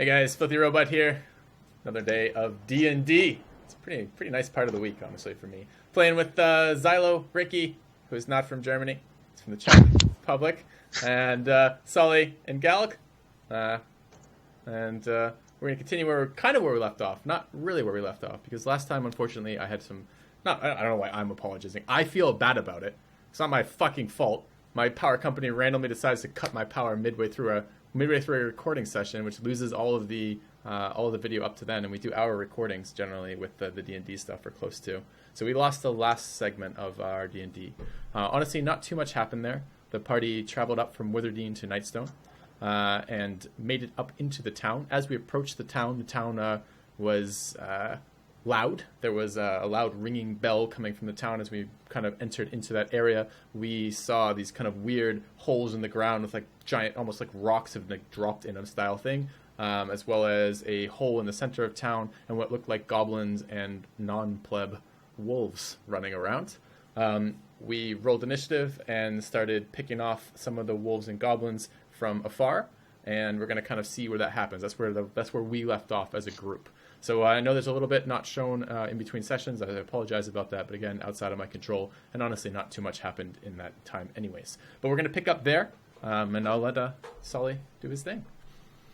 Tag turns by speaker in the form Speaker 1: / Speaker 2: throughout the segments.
Speaker 1: Hey guys, FilthyRobot here. Another day of D&D. It's a pretty nice part of the week, honestly, for me. Playing with Xilo, Ricky, who is not from Germany. He's from the Czech Republic. And Sully and Galg. We're going to continue where we left off. Not really where we left off, because last time, unfortunately, I had some... I don't know why I'm apologizing. I feel bad about it. It's not my fucking fault. My power company randomly decides to cut my power midway through a recording session, which loses all of the video up to then, and we do hour recordings generally with the D&D stuff we're close to. So we lost the last segment of our D&D. Honestly, not too much happened there. The party traveled up from Witherdene to Nightstone and made it up into the town. As we approached the town was loud. There was a loud ringing bell coming from the town. As we kind of entered into that area, we saw these kind of weird holes in the ground with like giant, almost like rocks have like dropped in a style thing, as well as a hole in the center of town and what looked like goblins and non-pleb wolves running around. We rolled initiative and started picking off some of the wolves and goblins from afar, and we're going to kind of see where that happens. That's where we left off as a group. So I know there's a little bit not shown in between sessions. I apologize about that, but again, outside of my control, and honestly, not too much happened in that time anyways. But we're going to pick up there, and I'll let Sully do his thing.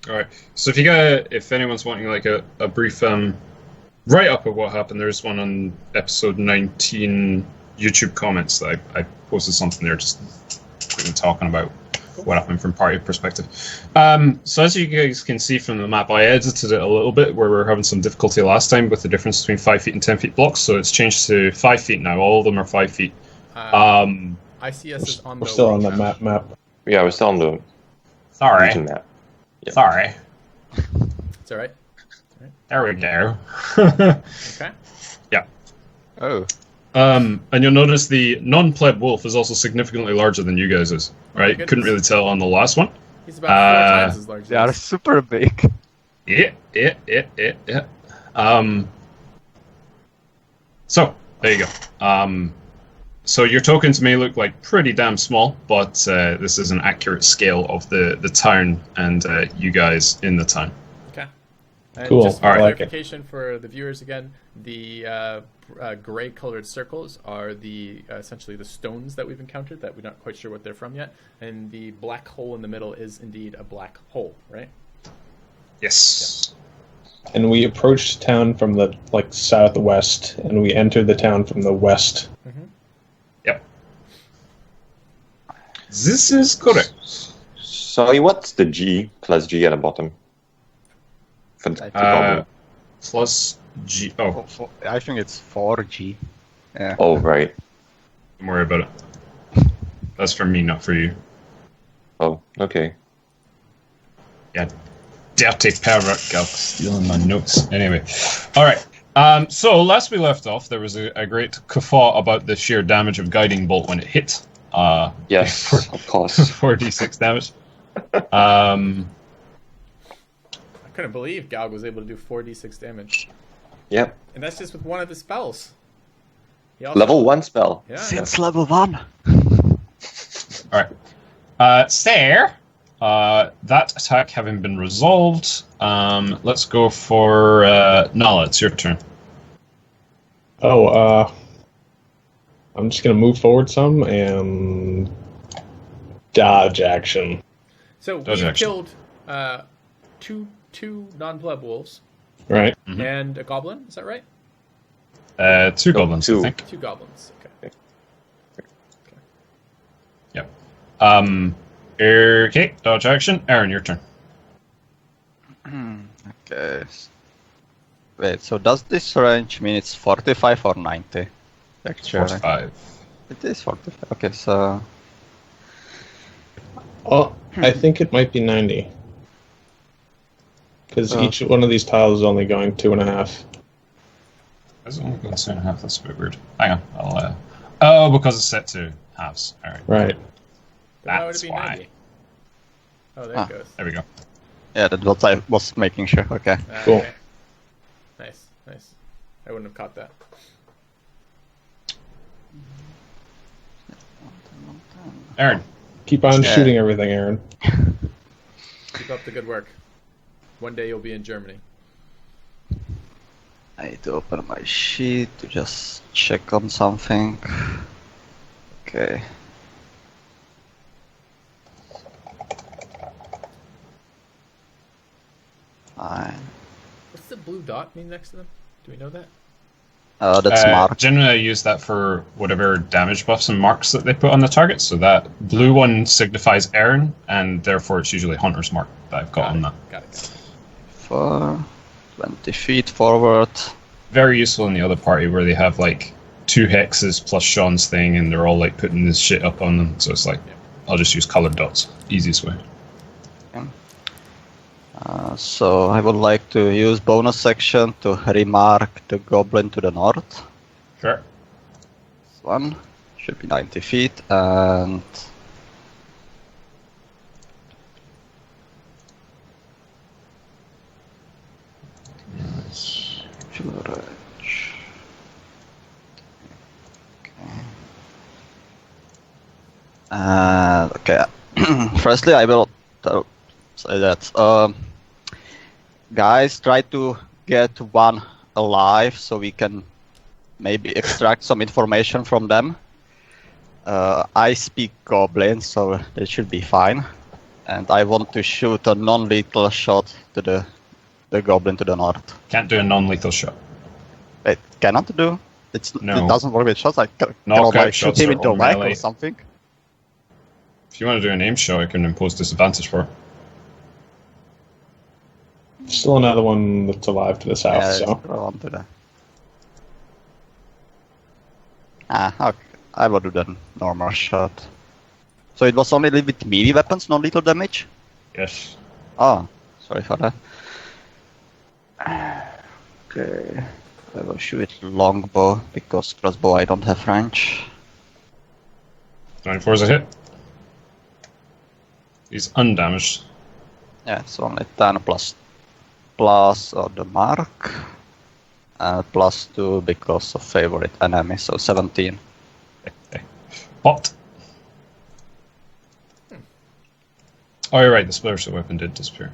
Speaker 2: All right. So if anyone's wanting like a brief write-up of what happened, there's one on episode 19 YouTube comments that I posted something there just quickly talking about what happened from party perspective. So as you guys can see from the map, I edited it a little bit where we were having some difficulty last time with the difference between 5 feet and 10 feet blocks, so it's changed to 5 feet now. All of them are 5 feet.
Speaker 1: ICS is on the...
Speaker 3: We're still on the map.
Speaker 4: Yeah, we're still on the
Speaker 2: Sorry.
Speaker 4: region map. Yep.
Speaker 2: Sorry.
Speaker 1: It's all right.
Speaker 2: There we go.
Speaker 1: Okay.
Speaker 2: Yeah.
Speaker 4: Oh.
Speaker 2: And you'll notice the non-pleb wolf is also significantly larger than you guys is, right? Couldn't really tell on the last one.
Speaker 1: He's about 4 times as large.
Speaker 5: They are super big.
Speaker 2: Yeah. So, there you go. So your tokens may look like pretty damn small, but this is an accurate scale of the town and you guys in the town.
Speaker 1: Okay. And
Speaker 3: Cool.
Speaker 1: just for
Speaker 2: All right.
Speaker 1: clarification for the viewers again, the gray-colored circles are essentially the stones that we've encountered that we're not quite sure what they're from yet, and the black hole in the middle is indeed a black hole, right?
Speaker 2: Yes.
Speaker 3: And we approached town from the southwest, and we entered the town from the west.
Speaker 1: Mm-hmm.
Speaker 2: Yep. This is correct.
Speaker 4: Sorry, what's the G plus G at the bottom? For the goblin.
Speaker 2: Plus G. Oh,
Speaker 5: I think it's 4G. Yeah.
Speaker 4: Oh, right.
Speaker 2: don't worry about it. That's for me, not for you.
Speaker 4: Oh, okay.
Speaker 2: Yeah, dirty parrot girl stealing my notes. Anyway, all right. So last we left off, there was a great guffaw about the sheer damage of guiding bolt when it hit.
Speaker 4: Yes, of course.
Speaker 2: 4d6 damage.
Speaker 1: I couldn't believe Galg was able to do 4d6 damage.
Speaker 4: Yep.
Speaker 1: And that's just with one of his spells. He also...
Speaker 4: Level 1 spell.
Speaker 1: Yeah.
Speaker 5: Since level 1.
Speaker 2: All right. There. That attack having been resolved, let's go for Nalla. It's your turn.
Speaker 3: Oh, I'm just gonna move forward some and dodge action.
Speaker 1: So
Speaker 2: Dodge
Speaker 1: we
Speaker 2: action.
Speaker 1: killed two non-pleb wolves
Speaker 3: Right.
Speaker 2: Mhm.
Speaker 1: and a goblin. Is that right?
Speaker 2: Two goblins,
Speaker 4: two.
Speaker 2: I think.
Speaker 1: 2 goblins. Okay.
Speaker 2: Yep. Okay, dodge action. Eryn, your turn.
Speaker 5: Okay. Wait, so does this range mean it's 45 or 90? Actually,
Speaker 2: 45.
Speaker 5: it is 45. Okay, so
Speaker 3: Oh, I think it might be 90. Because each one of these tiles is only going 2.5.
Speaker 2: Is it only going 2.5? That's a bit weird. Hang on. Oh, because it's set to halves. All right.
Speaker 3: Right.
Speaker 1: Then why would it
Speaker 2: That's
Speaker 1: be
Speaker 2: why.
Speaker 1: 90? Oh, there it goes.
Speaker 2: There we go.
Speaker 5: yeah, that's what I was making sure. Okay.
Speaker 3: Cool.
Speaker 1: Okay. Nice. I wouldn't have caught that.
Speaker 2: Eryn.
Speaker 3: Keep on
Speaker 5: Yeah.
Speaker 3: shooting everything, Aaron.
Speaker 1: Keep up the good work. One day you'll be in Germany.
Speaker 5: I need to open my sheet to just check on something. Okay. Fine.
Speaker 1: What's the blue dot mean next to them? Do we know that?
Speaker 5: That's marked.
Speaker 2: Generally, I use that for whatever damage buffs and marks that they put on the target. So that blue one signifies Eryn, and therefore it's usually Hunter's Mark that I've got on that.
Speaker 1: Got it.
Speaker 5: For 20 feet forward.
Speaker 2: Very useful in the other party where they have like 2 hexes plus Sean's thing, and they're all like putting this shit up on them. So it's like, I'll just use colored dots. Easiest way.
Speaker 5: So I would like to use bonus section to remark the goblin to the north.
Speaker 2: Sure.
Speaker 5: This one should be 90 feet, and okay. Firstly, I will say that guys, try to get one alive so we can maybe extract some information from them. I speak Goblin, so they should be fine. And I want to shoot a non-lethal shot to the Goblin to the north.
Speaker 2: Can't do a non-lethal shot.
Speaker 5: It cannot do. It doesn't work with shots. I can
Speaker 2: Knockout
Speaker 5: shoot
Speaker 2: shots
Speaker 5: him
Speaker 2: are
Speaker 5: into a
Speaker 2: all
Speaker 5: leg
Speaker 2: melee.
Speaker 5: or something.
Speaker 2: If you want to do an aim shot, I can impose disadvantage for.
Speaker 3: Still another one that's alive to the south,
Speaker 5: Yeah,
Speaker 3: so.
Speaker 5: let's go on to the... okay. I will do the normal shot. So it was only with melee weapons, no lethal damage?
Speaker 2: Yes.
Speaker 5: Oh, sorry for that. Okay, I will shoot longbow because crossbow I don't have range.
Speaker 2: 94 is a hit. He's undamaged.
Speaker 5: Yeah, it's only 10 plus on the mark. Plus 2 because of favorite enemy, so 17.
Speaker 2: What? Oh, you're right, the splitter weapon did disappear.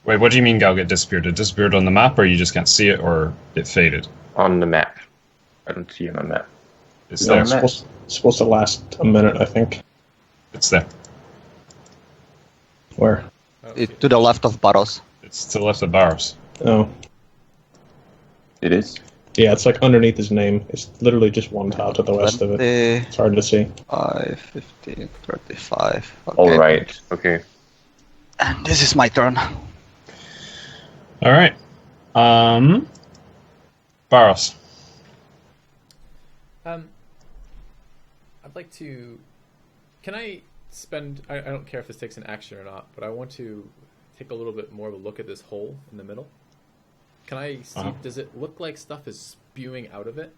Speaker 2: Wait, what do you mean Galgaliel disappeared? It disappeared on the map, or you just can't see it, or it faded?
Speaker 4: On the map. I don't see it on the map.
Speaker 2: It's
Speaker 3: No,
Speaker 2: there.
Speaker 3: it's supposed to last a minute, I think.
Speaker 2: It's there.
Speaker 3: Where?
Speaker 5: To the left of Barros.
Speaker 2: It's to the left of Barros.
Speaker 3: Oh.
Speaker 4: It is?
Speaker 3: Yeah, it's like underneath his name. It's literally just one tile to the west of it.
Speaker 5: 20,
Speaker 3: It's hard to see.
Speaker 5: 5, 15, 35. Okay.
Speaker 4: Alright, okay.
Speaker 5: And this is my turn.
Speaker 2: Alright. Barros.
Speaker 1: I'd like to... Can I spend... I don't care if this takes an action or not, but I want to take a little bit more of a look at this hole in the middle. Can I see... Does it look like stuff is spewing out of it?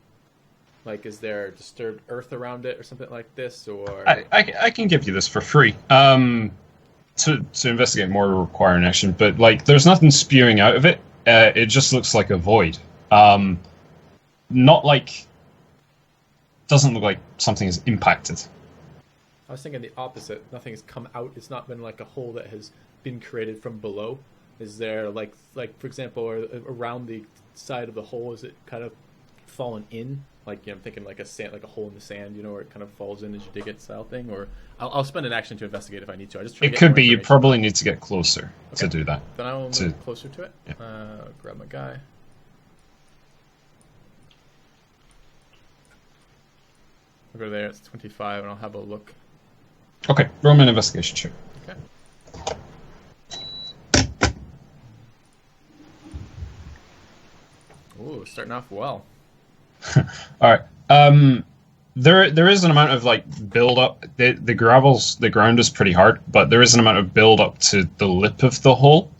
Speaker 1: Like, is there disturbed earth around it or something like this, or...
Speaker 2: I can give you this for free. To investigate more will require an action, but, like, there's nothing spewing out of it. It just looks like a void. Not like... Doesn't look like something is impacted.
Speaker 1: I was thinking the opposite. Nothing has come out. It's not been like a hole that has been created from below. Is there like for example, or around the side of the hole, is it kind of fallen in? Like, I'm thinking like a hole in the sand, where it kind of falls in as you dig it, style thing. Or I'll spend an action to investigate if I need to.
Speaker 2: It could be. You probably need to get closer to do that.
Speaker 1: Then I will move closer to it.
Speaker 2: Yeah.
Speaker 1: Grab my guy. I'll go there. It's 25, and I'll have a look.
Speaker 2: Okay, roll me an investigation check.
Speaker 1: Okay. Ooh, starting off well.
Speaker 2: All right. There is an amount of like build up. The ground is pretty hard, but there is an amount of build up to the lip of the hole.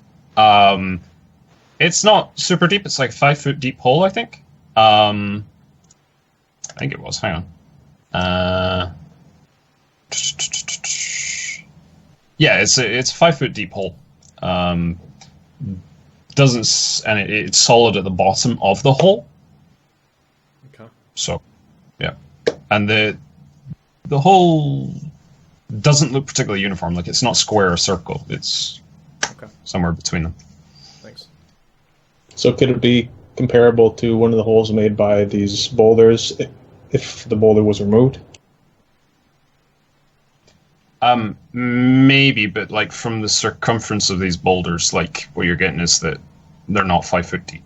Speaker 2: It's not super deep. It's like 5 foot deep hole, I think. I think it was. Hang on. Yeah, it's a 5 foot deep hole. It's solid at the bottom of the hole.
Speaker 1: Okay.
Speaker 2: So, yeah, and the hole doesn't look particularly uniform. Like, it's not square or circle. It's somewhere between them.
Speaker 1: Thanks.
Speaker 3: So could it be comparable to one of the holes made by these boulders if the boulder was removed?
Speaker 2: Maybe, but like from the circumference of these boulders, like what you're getting is that they're not 5 foot deep,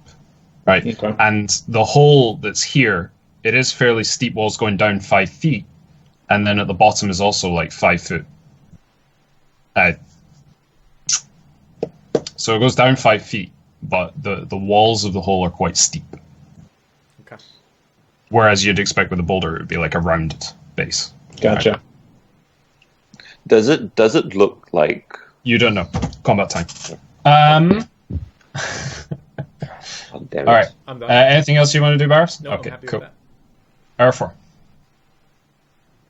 Speaker 2: right?
Speaker 3: Okay.
Speaker 2: And the hole that's here, it is fairly steep walls going down 5 feet, and then at the bottom is also like 5 foot. So it goes down 5 feet, but the walls of the hole are quite steep.
Speaker 1: Okay.
Speaker 2: Whereas you'd expect with a boulder, it would be like a rounded base.
Speaker 3: Gotcha.
Speaker 2: Right?
Speaker 4: Does it look like?
Speaker 2: You don't know. Combat time.
Speaker 4: Oh, damn it.
Speaker 2: All right.
Speaker 1: I'm done.
Speaker 2: Anything else you want to do, Barros?
Speaker 1: No,
Speaker 2: Okay,
Speaker 1: I'm happy
Speaker 2: cool.
Speaker 1: with that.
Speaker 2: Erifror.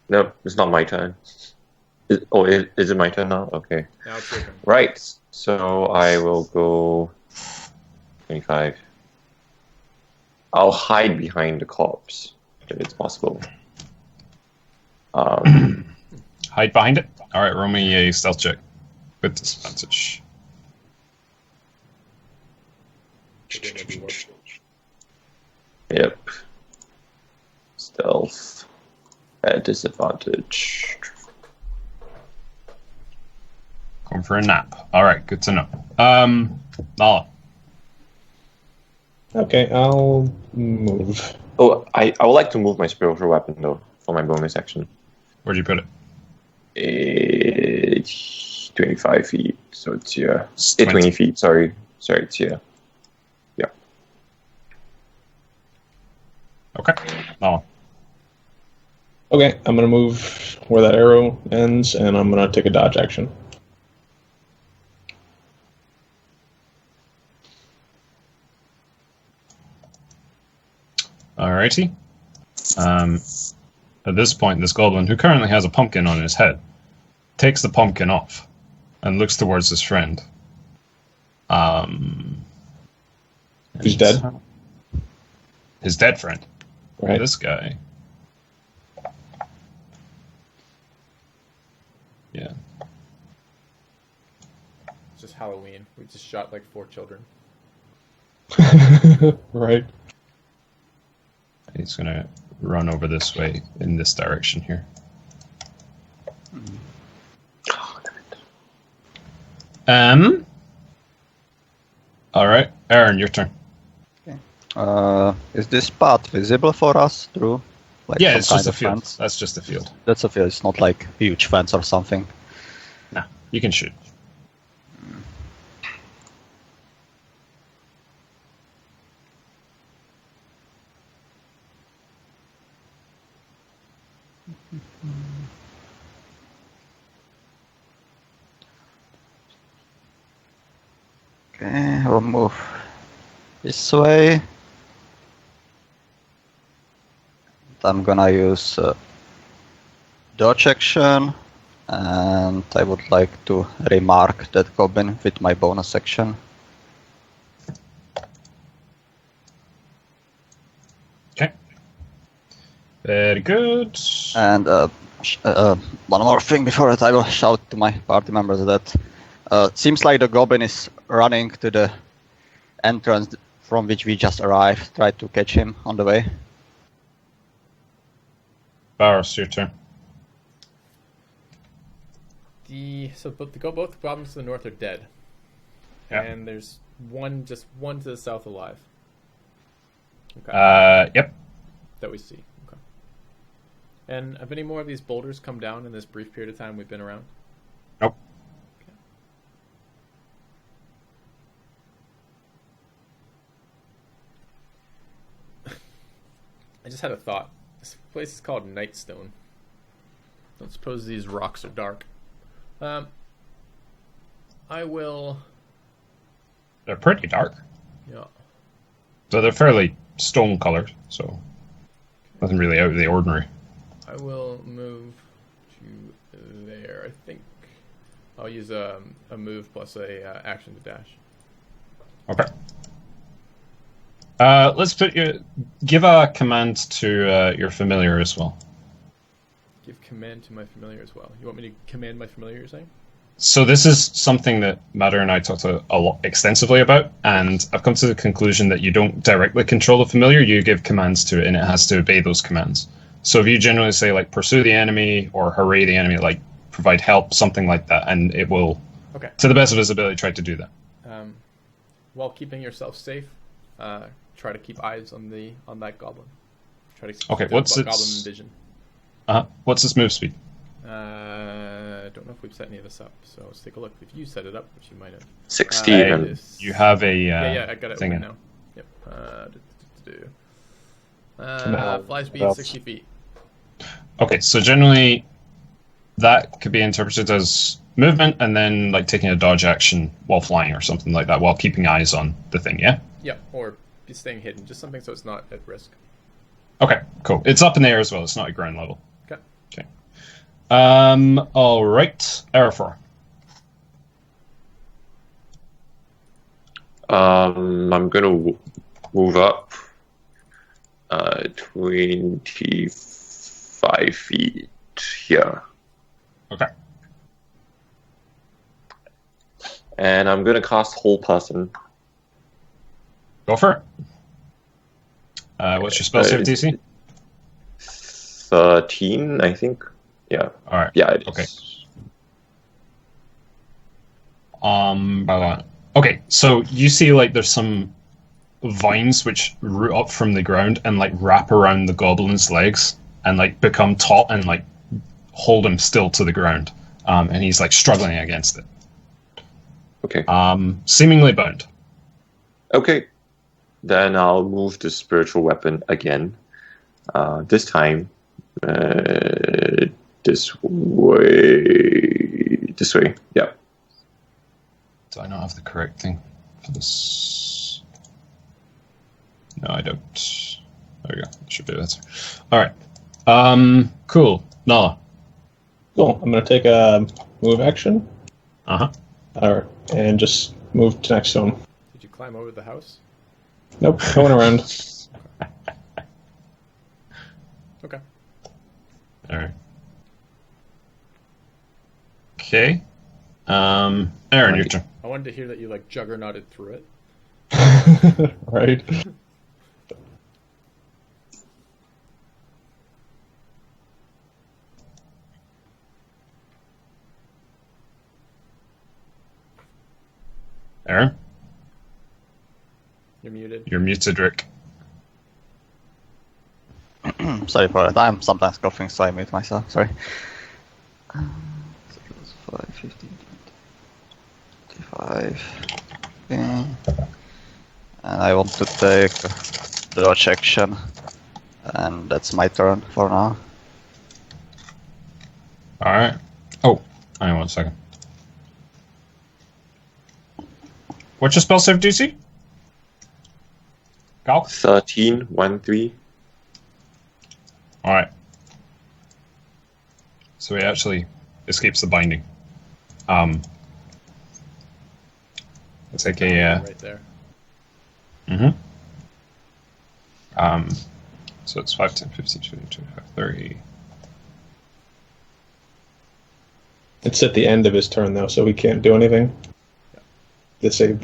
Speaker 4: No, it's not my turn. Is it my turn now? Okay.
Speaker 1: Now it's your turn.
Speaker 4: Right. So I will go 25. I'll hide behind the corpse if it's possible.
Speaker 2: Hide behind it. All right, roll me a stealth check with disadvantage.
Speaker 4: Yep. Stealth at disadvantage.
Speaker 2: Going for a nap. All right, good to know. Nalla.
Speaker 3: Okay, I'll move.
Speaker 4: Oh, I would like to move my spiritual weapon though for my bonus action.
Speaker 2: Where'd you put it?
Speaker 4: It's 25 feet, so it's here.
Speaker 2: It's
Speaker 4: 20 feet, sorry, it's here. Yeah.
Speaker 2: Okay. Nalla.
Speaker 3: Okay, I'm gonna move where that arrow ends, and I'm gonna take a dodge action.
Speaker 2: Alrighty. At this point, this goblin, who currently has a pumpkin on his head, takes the pumpkin off and looks towards his friend.
Speaker 3: Who's dead?
Speaker 2: His dead friend.
Speaker 3: Right.
Speaker 2: This guy. Yeah.
Speaker 1: It's just Halloween. We just shot like 4 children.
Speaker 3: Right.
Speaker 2: He's gonna run over this way in this direction here. All right, Eryn, your turn.
Speaker 5: Is this path visible for us through? Like,
Speaker 2: Yeah,
Speaker 5: some
Speaker 2: it's just
Speaker 5: kind
Speaker 2: a
Speaker 5: of
Speaker 2: field.
Speaker 5: fence?
Speaker 2: That's just a field.
Speaker 5: That's a field. It's not like huge fence or something.
Speaker 2: No, you can shoot.
Speaker 5: Okay, I'll move this way. I'm gonna use dodge action, and I would like to remark that goblin with my bonus action.
Speaker 2: Okay. Very good.
Speaker 5: And one more thing before that, I will shout to my party members that seems like the goblin is running to the entrance from which we just arrived. Try to catch him on the way.
Speaker 2: Barros, your turn.
Speaker 1: Both goblins to the north are dead.
Speaker 2: Yeah.
Speaker 1: And there's one to the south alive. Okay.
Speaker 2: Yep.
Speaker 1: That we see. Okay. And have any more of these boulders come down in this brief period of time we've been around?
Speaker 2: Nope.
Speaker 1: I just had a thought. This place is called Nightstone. Don't suppose these rocks are dark. I will.
Speaker 2: They're pretty dark.
Speaker 1: Yeah.
Speaker 2: So they're fairly stone colored, so nothing really out of the ordinary.
Speaker 1: I will move to there. I think I'll use a move plus a action to dash.
Speaker 2: Okay. Let's give a command to your familiar as well.
Speaker 1: Give command to my familiar as well. You want me to command my familiar, you're saying?
Speaker 2: So this is something that Matter and I talked a lot extensively about, and I've come to the conclusion that you don't directly control the familiar, you give commands to it, and it has to obey those commands. So if you generally say, like, pursue the enemy, or hooray the enemy, like, provide help, something like that, and it will, to the best of its ability, try to do that.
Speaker 1: While keeping yourself safe, try to keep eyes on that goblin. Try to keep
Speaker 2: what's its
Speaker 1: goblin vision.
Speaker 2: What's its move speed?
Speaker 1: I don't know if we've set any of this up, so let's take a look. If you set it up, which you might have.
Speaker 4: 16.
Speaker 2: You have a
Speaker 1: I got it right now. Yep. Fly speed 60 feet.
Speaker 2: Okay, so generally that could be interpreted as movement and then like taking a dodge action while flying or something like that, while keeping eyes on the thing, yeah?
Speaker 1: Yeah, or staying hidden, just something so it's not at risk.
Speaker 2: Okay, cool. It's up in the air as well, it's not at ground level.
Speaker 1: Okay.
Speaker 2: Alright, Erifror.
Speaker 4: I'm gonna move up 25 feet here.
Speaker 2: Okay.
Speaker 4: And I'm gonna cast Whole Person.
Speaker 2: Go for it. What's your spell save DC?
Speaker 4: 13, I think. Yeah.
Speaker 2: Alright.
Speaker 4: Yeah, it is.
Speaker 2: Okay. Okay, so you see like there's some vines which root up from the ground and like wrap around the goblin's legs and like become taut and like hold him still to the ground. And he's like struggling against it.
Speaker 4: Okay.
Speaker 2: Seemingly bound.
Speaker 4: Okay. Then I'll move the spiritual weapon again. This time, this way. This way. Yeah.
Speaker 2: Do I not have the correct thing for this? No, I don't. There we go. That should be better. All right. Cool. Nalla.
Speaker 3: Cool. I'm going to take a move action. And just move to next to him.
Speaker 1: Did you climb over the house?
Speaker 3: Nope, going around.
Speaker 1: Okay.
Speaker 2: All right. Okay. Eryn, your turn.
Speaker 1: I wanted to hear that you like juggernauted through it.
Speaker 3: Right.
Speaker 2: Eryn?
Speaker 1: You're muted.
Speaker 2: You're muted, Rick.
Speaker 5: Sorry for that. I'm sometimes coughing, so I mute myself. Sorry. 5, 15, 25. Okay. And I want to take dodge action. And that's my turn for now.
Speaker 2: Alright. Oh, hang on 1 second. What's your spell save DC? Gal?
Speaker 4: 13, 1, 3.
Speaker 2: Alright. So he actually escapes the binding. Let's take a...
Speaker 1: Right there.
Speaker 2: So it's 5, 10, 15, 20, 25, 30...
Speaker 3: It's at the end of his turn, though, so we can't do anything. The save.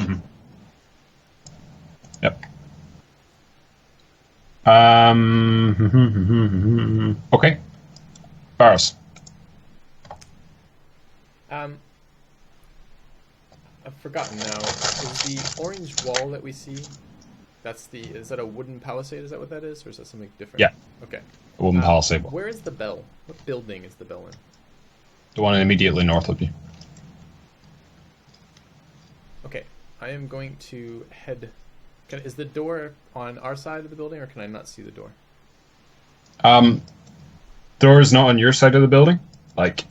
Speaker 2: Yep. Okay. Barros.
Speaker 1: I've forgotten now. Is the orange wall that we see? Is that a wooden palisade? Is that what that is, or is that something different?
Speaker 2: Yeah.
Speaker 1: Okay.
Speaker 2: A wooden palisade.
Speaker 1: Where is the bell? What building is the bell in?
Speaker 2: The one immediately north of you.
Speaker 1: Okay, I am going to head. Is the door on our side of the building, or can I not see the door?
Speaker 2: Door is not on your side of the building. Like,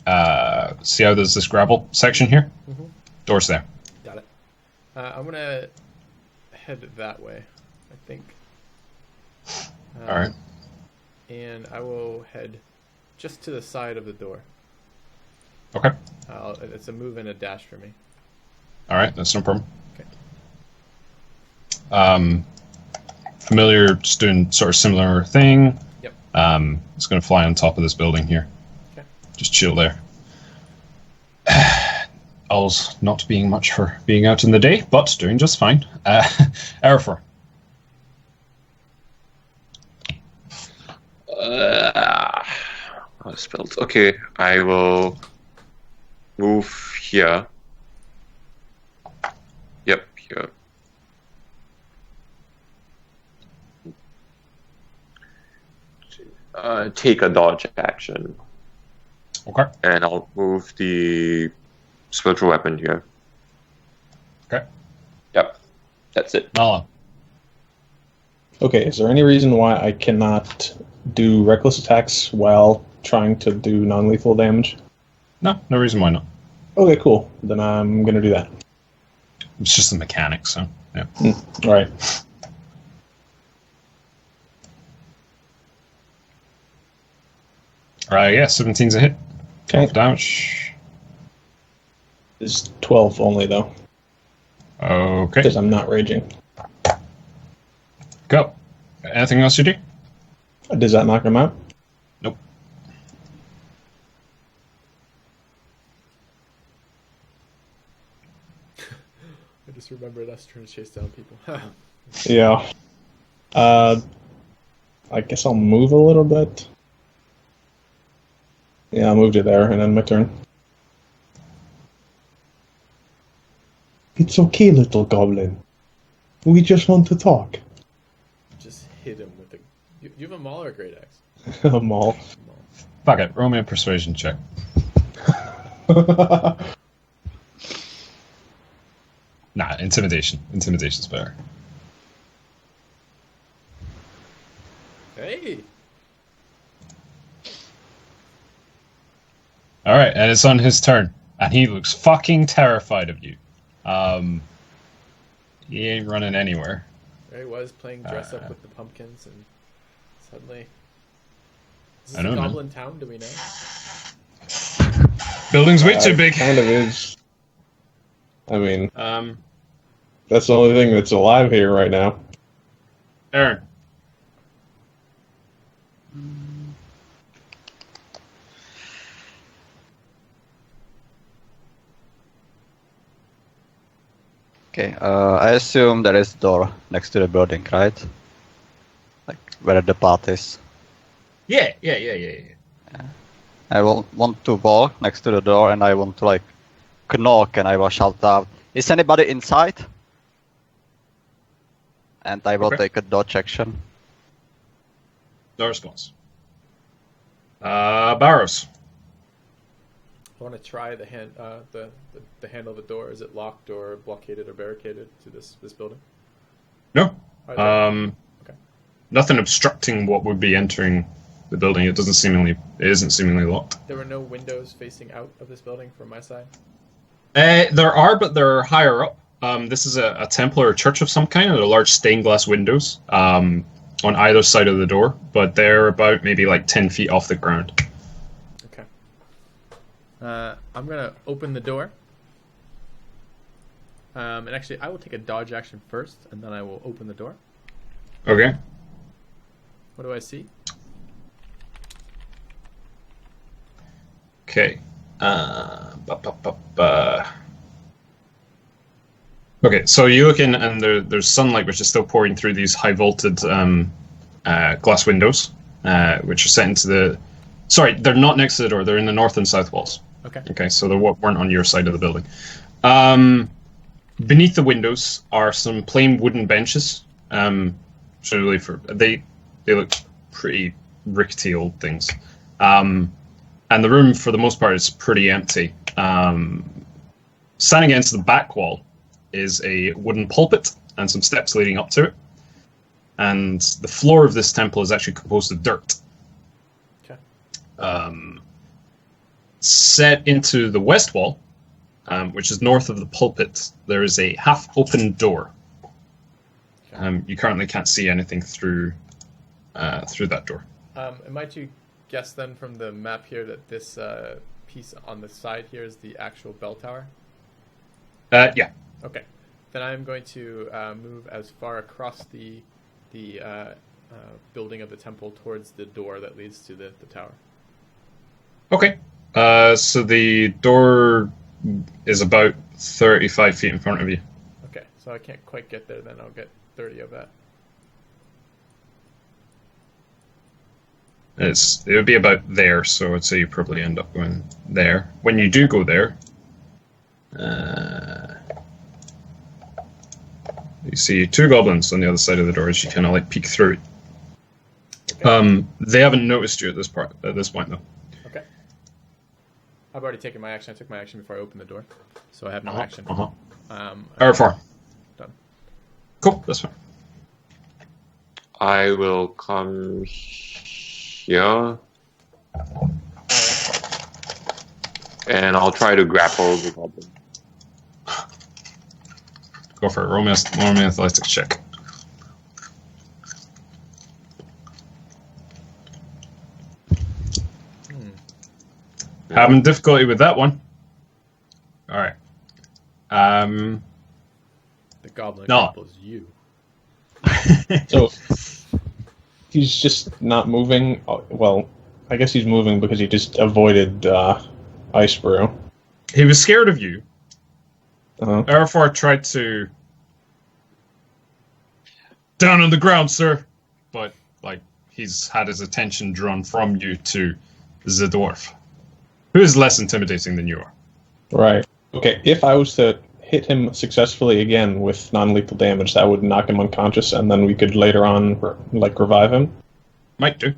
Speaker 2: see how there's this gravel section here?
Speaker 1: Mm-hmm.
Speaker 2: Door's there.
Speaker 1: Got it. I'm gonna head that way, I think.
Speaker 2: All right.
Speaker 1: And I will head just to the side of the door.
Speaker 2: Okay.
Speaker 1: It's a move and a dash for me.
Speaker 2: All right, that's no problem.
Speaker 1: Okay.
Speaker 2: Familiar, just doing sort of similar thing.
Speaker 1: Yep.
Speaker 2: It's going to fly on top of this building here.
Speaker 1: Okay.
Speaker 2: Just chill there. owls not being much for being out in the day, but doing just fine. Erifror.
Speaker 4: Spells. Okay, I will move here. Yep, here. Take a dodge action.
Speaker 2: Okay.
Speaker 4: And I'll move the spiritual weapon here.
Speaker 2: Okay.
Speaker 4: Yep, that's it.
Speaker 2: Nalla.
Speaker 3: Okay, is there any reason why I cannot do reckless attacks while trying to do non-lethal damage?
Speaker 2: No reason why not.
Speaker 3: Okay, cool. Then I'm going to do that.
Speaker 2: It's just the mechanics, so yeah.
Speaker 3: All right.
Speaker 2: Yeah, 17's a hit.
Speaker 3: Okay.
Speaker 2: Damage.
Speaker 3: It's 12 only, though,
Speaker 2: Okay.
Speaker 3: because I'm not raging.
Speaker 2: Go. Anything else you do?
Speaker 3: Does that knock him out?
Speaker 2: Nope.
Speaker 1: I just remembered us trying to chase down people.
Speaker 3: Yeah. I guess I'll move a little bit. Yeah, I moved it there, and then my turn. It's okay, little goblin. We just want to talk.
Speaker 1: Just hit him with a... You have a maul or a great axe?
Speaker 3: A maul.
Speaker 2: Fuck it. Roll me a persuasion check. Nah, intimidation. Intimidation's better.
Speaker 1: Hey!
Speaker 2: Alright, and it's on his turn. And he looks fucking terrified of you. He ain't running anywhere.
Speaker 1: There he was playing dress up with the pumpkins, and suddenly... Is this
Speaker 2: I know,
Speaker 1: a
Speaker 2: man.
Speaker 1: goblin town, do we know?
Speaker 2: Building's way too big.
Speaker 3: Kind of is. I mean,
Speaker 2: Um,
Speaker 3: that's the only thing that's alive here right now.
Speaker 2: Eryn.
Speaker 5: Okay, I assume there is a door next to the building, right? Like where the path is.
Speaker 2: Yeah.
Speaker 5: I will want to walk next to the door and I want to like knock and I will shout out, "Is anybody inside?" And I will
Speaker 2: Okay.
Speaker 5: take a dodge action.
Speaker 2: No response. Barros.
Speaker 1: I want to try the handle of the door. Is it locked or blockaded or barricaded to this building?
Speaker 2: No.
Speaker 1: Are there- Okay.
Speaker 2: Nothing obstructing what would be entering the building. It isn't seemingly locked.
Speaker 1: There were no windows facing out of this building from my side?
Speaker 2: There are, but they're higher up. This is a temple or a church of some kind. There are large stained glass windows on either side of the door, but they're about maybe like 10 feet off the ground.
Speaker 1: Okay. I'm going to open the door. And actually, I will take a dodge action first, and then I will open the door.
Speaker 2: Okay.
Speaker 1: What do I see?
Speaker 2: Okay. Okay, so you look in, and there's sunlight which is still pouring through these high vaulted glass windows, which are set into the. Sorry, they're not next to the door. They're in the north and south walls.
Speaker 1: Okay.
Speaker 2: Okay, so they weren't on your side of the building. Beneath the windows are some plain wooden benches. So really, they look pretty rickety old things. And the room, for the most part, is pretty empty. Standing against the back wall is a wooden pulpit and some steps leading up to it. And the floor of this temple is actually composed of dirt.
Speaker 1: Okay.
Speaker 2: Set into the west wall, which is north of the pulpit, there is a half-open door.
Speaker 1: Okay.
Speaker 2: You currently can't see anything through that door.
Speaker 1: Am I to guess then from the map here that this piece on the side here is the actual bell tower?
Speaker 2: Yeah.
Speaker 1: Okay. Then I'm going to move as far across the building of the temple towards the door that leads to the tower.
Speaker 2: Okay. So the door is about 35 feet in front of you.
Speaker 1: Okay, so I can't quite get there. Then I'll get 30 of that.
Speaker 2: It would be about there, so I'd say you probably end up going there. When you do go there, you see two goblins on the other side of the door as you kind of like peek through.
Speaker 1: Okay.
Speaker 2: They haven't noticed you at this point though.
Speaker 1: Okay. I've already taken my action. I took my action before I opened the door, so I have no action.
Speaker 2: Erifror.
Speaker 1: Done.
Speaker 2: Cool, that's fine.
Speaker 4: I will come here. And I'll try to grapple the goblin.
Speaker 2: Go for it. Roll me an athletics check. Having difficulty with that one. Alright.
Speaker 1: The goblin
Speaker 2: No.
Speaker 1: grapples you.
Speaker 3: So he's just not moving. Well, I guess he's moving because he just avoided Ice Brew.
Speaker 2: He was scared of you.
Speaker 3: Uh-huh.
Speaker 2: Erifror tried to... Down on the ground, sir! But, like, he's had his attention drawn from you to the dwarf, who is less intimidating than you are.
Speaker 3: Right. Okay, if I was to hit him successfully again with non-lethal damage, that would knock him unconscious, and then we could later on, revive him?
Speaker 2: Might do.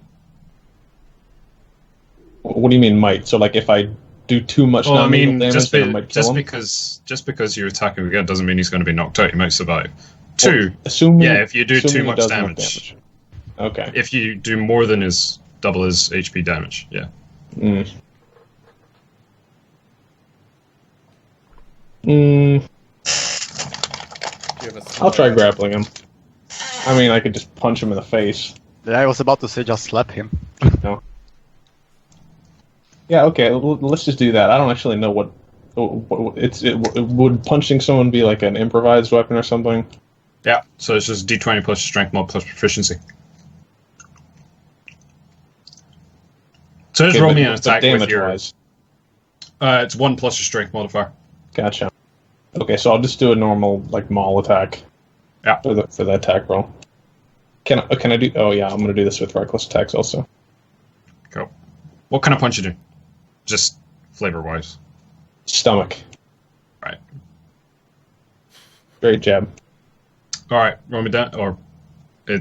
Speaker 3: What do you mean might? So, like, if I do too much non-lethal damage, then I might kill him?
Speaker 2: just because you're attacking again doesn't mean he's going to be knocked out. He might survive. Two,
Speaker 3: assuming,
Speaker 2: if you do
Speaker 3: assuming
Speaker 2: too
Speaker 3: he
Speaker 2: much
Speaker 3: does enough
Speaker 2: damage.
Speaker 3: Okay.
Speaker 2: If you do more than double his HP damage, yeah.
Speaker 3: Mm. Mm. I'll try grappling him. I mean, I could just punch him in the face.
Speaker 5: Yeah, I was about to say just slap him.
Speaker 3: No. Yeah, okay, let's just do that. I don't actually know what would punching someone be like an improvised weapon or something?
Speaker 2: Yeah, so it's just D20 plus your strength mod plus proficiency. So just roll me an attack with your...
Speaker 3: Wise.
Speaker 2: It's 1 plus your strength modifier.
Speaker 3: Gotcha. Okay, so I'll just do a normal, like, maul attack.
Speaker 2: Yeah.
Speaker 3: For the attack roll. Can I do... Oh, yeah, I'm going to do this with reckless attacks also.
Speaker 2: Cool. What kind of punch you do? Just flavor-wise.
Speaker 3: Stomach.
Speaker 2: Right.
Speaker 3: Great jab.
Speaker 2: Alright, roll me down.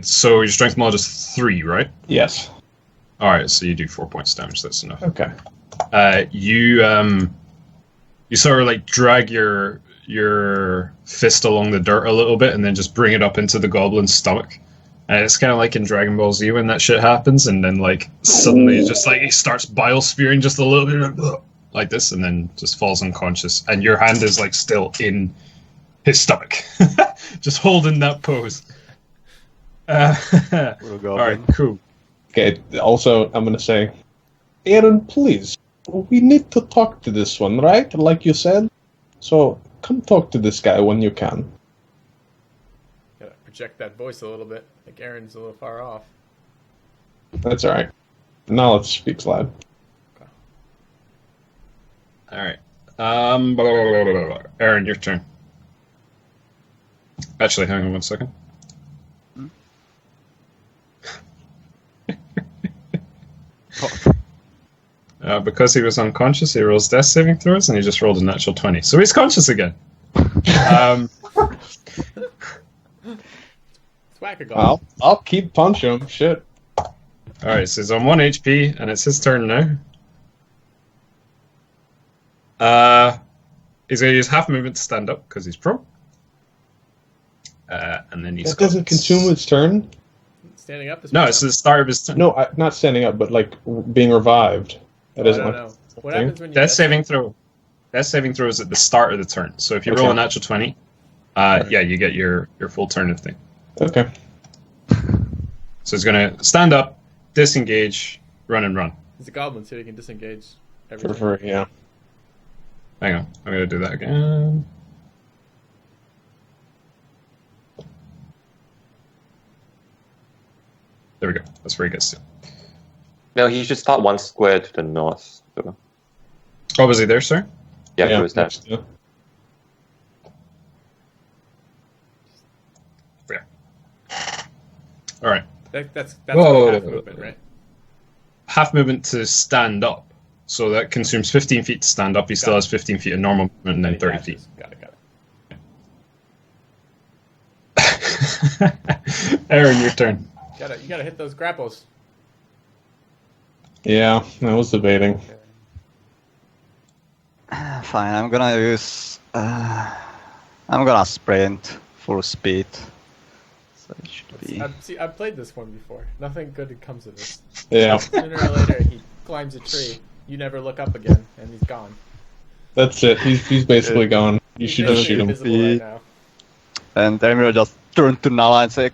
Speaker 2: So your strength mod is 3, right?
Speaker 3: Yes.
Speaker 2: Alright, so you do 4 points damage, that's enough.
Speaker 3: Okay.
Speaker 2: You sort of like drag your fist along the dirt a little bit and then just bring it up into the goblin's stomach. And it's kind of like in Dragon Ball Z when that shit happens, and then like suddenly it's just like he starts bile spewing just a little bit like this, and then just falls unconscious. And your hand is like still in his stomach, just holding that pose. Alright, cool.
Speaker 3: Okay, also, I'm going to say, Eryn, please, we need to talk to this one, right? Like you said. So, come talk to this guy when you can.
Speaker 1: Gotta project that voice a little bit. I think Aaron's a little far off.
Speaker 3: That's alright. Now let's speak loud.
Speaker 1: Okay.
Speaker 2: Alright. Eryn, your turn. Actually, hang on 1 second. Because he was unconscious, he rolls death saving throws, and he just rolled a natural 20. So he's conscious again.
Speaker 3: I'll keep punching him. Shit.
Speaker 2: Alright, so he's on 1 HP, and it's his turn now. He's going to use half movement to stand up, because he's prone. And then he's
Speaker 3: That doesn't consume its turn?
Speaker 1: Standing up?
Speaker 2: No, it's the start of his turn.
Speaker 3: No, not standing up, but like being revived. That
Speaker 1: I don't know. What happens when you
Speaker 2: Death saving throw? Death saving throw is at the start of the turn. So if you roll a natural 20, yeah, you get your full turn of thing.
Speaker 3: Okay.
Speaker 2: So he's going to stand up, disengage, run and run.
Speaker 1: He's a goblin, so he can disengage everything.
Speaker 3: For yeah.
Speaker 2: Hang on, I'm going to do that again. There we go. That's where he gets to.
Speaker 4: No, he should start 1 square to the north. So.
Speaker 2: Oh, was he there, sir?
Speaker 4: Yeah, it was that.
Speaker 3: next to-
Speaker 2: All right.
Speaker 1: That's
Speaker 2: Whoa.
Speaker 1: half movement, right?
Speaker 2: Half movement to stand up. So that consumes 15 feet to stand up. He still has 15 feet of normal movement and then 30 feet.
Speaker 1: Got it.
Speaker 2: Eryn, your turn.
Speaker 1: You gotta hit those grapples.
Speaker 3: Yeah, I was debating.
Speaker 5: Fine, I'm gonna use. I'm gonna sprint full speed. So it should be.
Speaker 1: I've played this one before. Nothing good comes of this.
Speaker 3: Yeah,
Speaker 1: Sooner or later, he climbs a tree. You never look up again, and he's gone.
Speaker 3: that's it. He's basically gone. You should just shoot him.
Speaker 1: Invisible right now.
Speaker 5: And then we'll just turn to Nalla and say,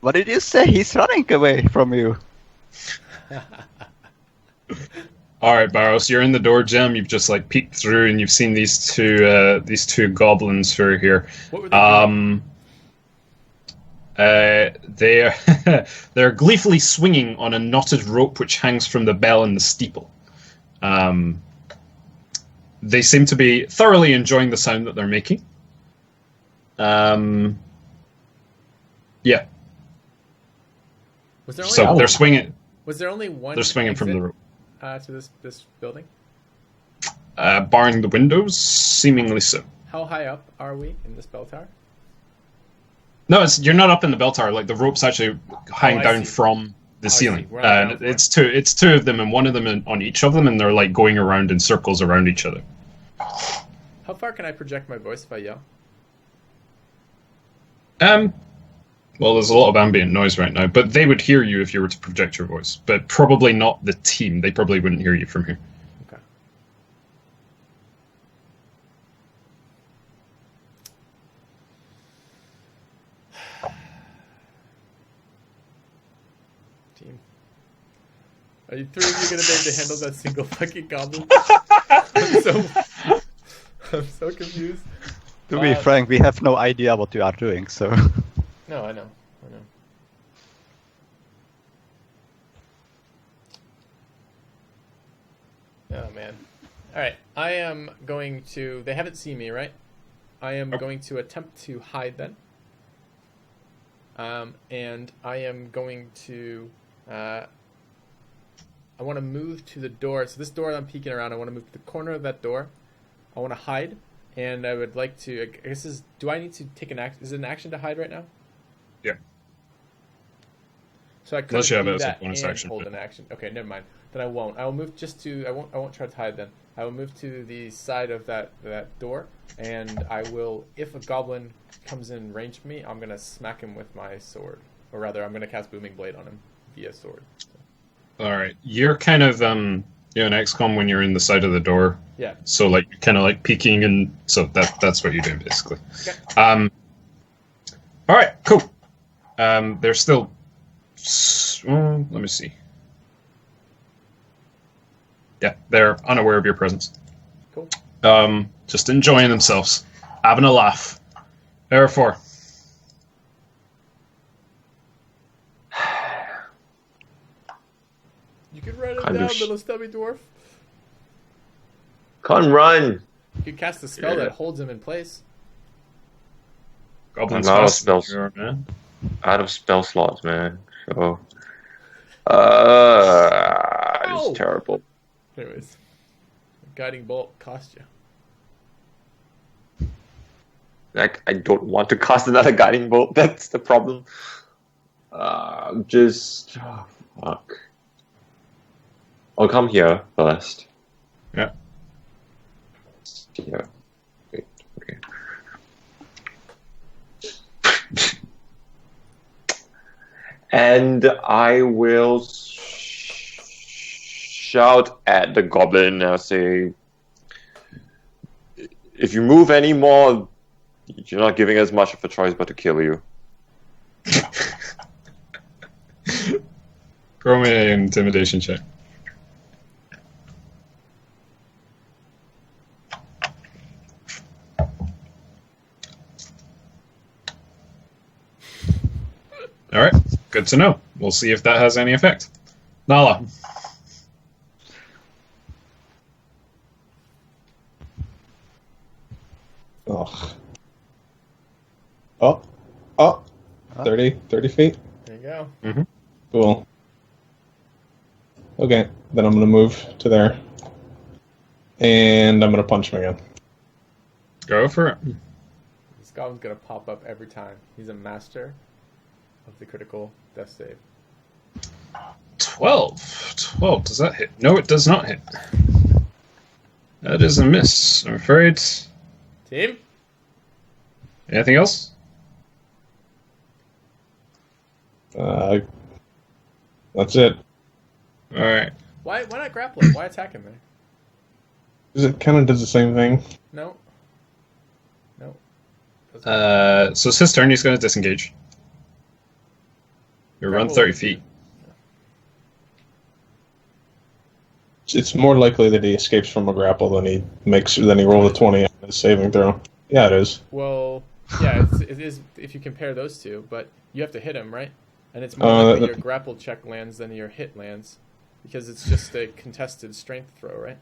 Speaker 5: "What did you say? He's running away from you."
Speaker 2: All right, Barros, you're in the door jam. You've just like peeked through, and you've seen these two goblins who are here.
Speaker 1: What were they doing?
Speaker 2: They're gleefully swinging on a knotted rope which hangs from the bell in the steeple. They seem to be thoroughly enjoying the sound that they're making. Yeah.
Speaker 1: Was there only
Speaker 2: So they're swinging.
Speaker 1: Was there only one?
Speaker 2: They're swinging from the rope,
Speaker 1: to this building.
Speaker 2: barring the windows. Seemingly so.
Speaker 1: How high up are we in this bell tower?
Speaker 2: No, you're not up in the bell tower. Like the rope's actually hanging
Speaker 1: I
Speaker 2: down
Speaker 1: see.
Speaker 2: from the
Speaker 1: I see.
Speaker 2: ceiling.
Speaker 1: We're on the ground floor.
Speaker 2: It's two of them, and one of them on each of them, and they're like going around in circles around each other.
Speaker 1: How far can I project my voice if I yell?
Speaker 2: Well, there's a lot of ambient noise right now, but they would hear you if you were to project your voice, but probably not the team. They probably wouldn't hear you from here.
Speaker 1: Okay. Team. Are you three of you gonna be able to handle that single fucking goblin? I'm so confused.
Speaker 5: To be frank, we have no idea what you are doing, so.
Speaker 1: No, I know. Oh man. Alright, I am going to... They haven't seen me, right? I am going to attempt to hide then. And I am going to... I want to move to the door. So this door that I'm peeking around, I want to move to the corner of that door. I want to hide. And I would like to... I guess do I need to take an action? Is it an action to hide right now?
Speaker 2: Yeah.
Speaker 1: So I could
Speaker 2: Unless you have
Speaker 1: do
Speaker 2: it as a
Speaker 1: that
Speaker 2: bonus
Speaker 1: and
Speaker 2: action,
Speaker 1: hold
Speaker 2: but-
Speaker 1: an action. Okay, never mind. Then I won't. I will move just to. I won't try to hide then. I will move to the side of that door, and I will. If a goblin comes in range of me, I'm gonna smack him with my sword, or rather, I'm gonna cast Booming Blade on him via sword. So.
Speaker 2: All right, you're kind of an XCOM when you're in the side of the door.
Speaker 1: Yeah.
Speaker 2: So like you're kind of like peeking, and so that's what you're doing basically.
Speaker 1: Okay.
Speaker 2: All right, cool. They're still. Let me see. Yeah, they're unaware of your presence.
Speaker 1: Cool.
Speaker 2: Just enjoying themselves, having a laugh. Erifror.
Speaker 1: You can run him
Speaker 4: Kind of
Speaker 1: down, little stubby dwarf.
Speaker 4: Can't run.
Speaker 1: You can cast a spell that holds him in place.
Speaker 2: Goblins
Speaker 4: I'm out of
Speaker 2: faster than
Speaker 4: spells.
Speaker 2: you are, man.
Speaker 4: Out of spell slots, man. So,
Speaker 1: Ow!
Speaker 4: it's terrible.
Speaker 1: Anyways, guiding bolt cost you.
Speaker 4: Like, I don't want to cast another guiding bolt. That's the problem. Fuck. I'll come here first.
Speaker 2: Yeah.
Speaker 4: Here. Wait. Okay. And I will shout at the goblin. I'll say, if you move any more, you're not giving us much of a choice but to kill you.
Speaker 2: Throw me an intimidation check. All right, good to know. We'll see if that has any effect. Nalla.
Speaker 3: 30 feet?
Speaker 1: There you go.
Speaker 2: Mm-hmm.
Speaker 3: Cool. Okay, then I'm gonna move to there. And I'm gonna punch him again.
Speaker 2: Go for it.
Speaker 1: This goblin's gonna pop up every time. He's a master of the critical death save.
Speaker 2: 12. 12. Does that hit? No, it does not hit. That is a miss, I'm afraid.
Speaker 1: Team?
Speaker 2: Anything else?
Speaker 3: That's it.
Speaker 2: Alright.
Speaker 1: Why not grapple him? Why attack him there?
Speaker 3: Because it kind of does the same thing.
Speaker 1: No. No.
Speaker 2: So it's his turn, he's going to disengage. You run 30 feet.
Speaker 3: It's more likely that he escapes from a grapple than he rolls a 20 on his saving throw. Yeah, it is.
Speaker 1: Well, yeah, it is if you compare those two, but you have to hit him, right? And it's more likely your grapple check lands than your hit lands, because it's just a contested strength throw, right?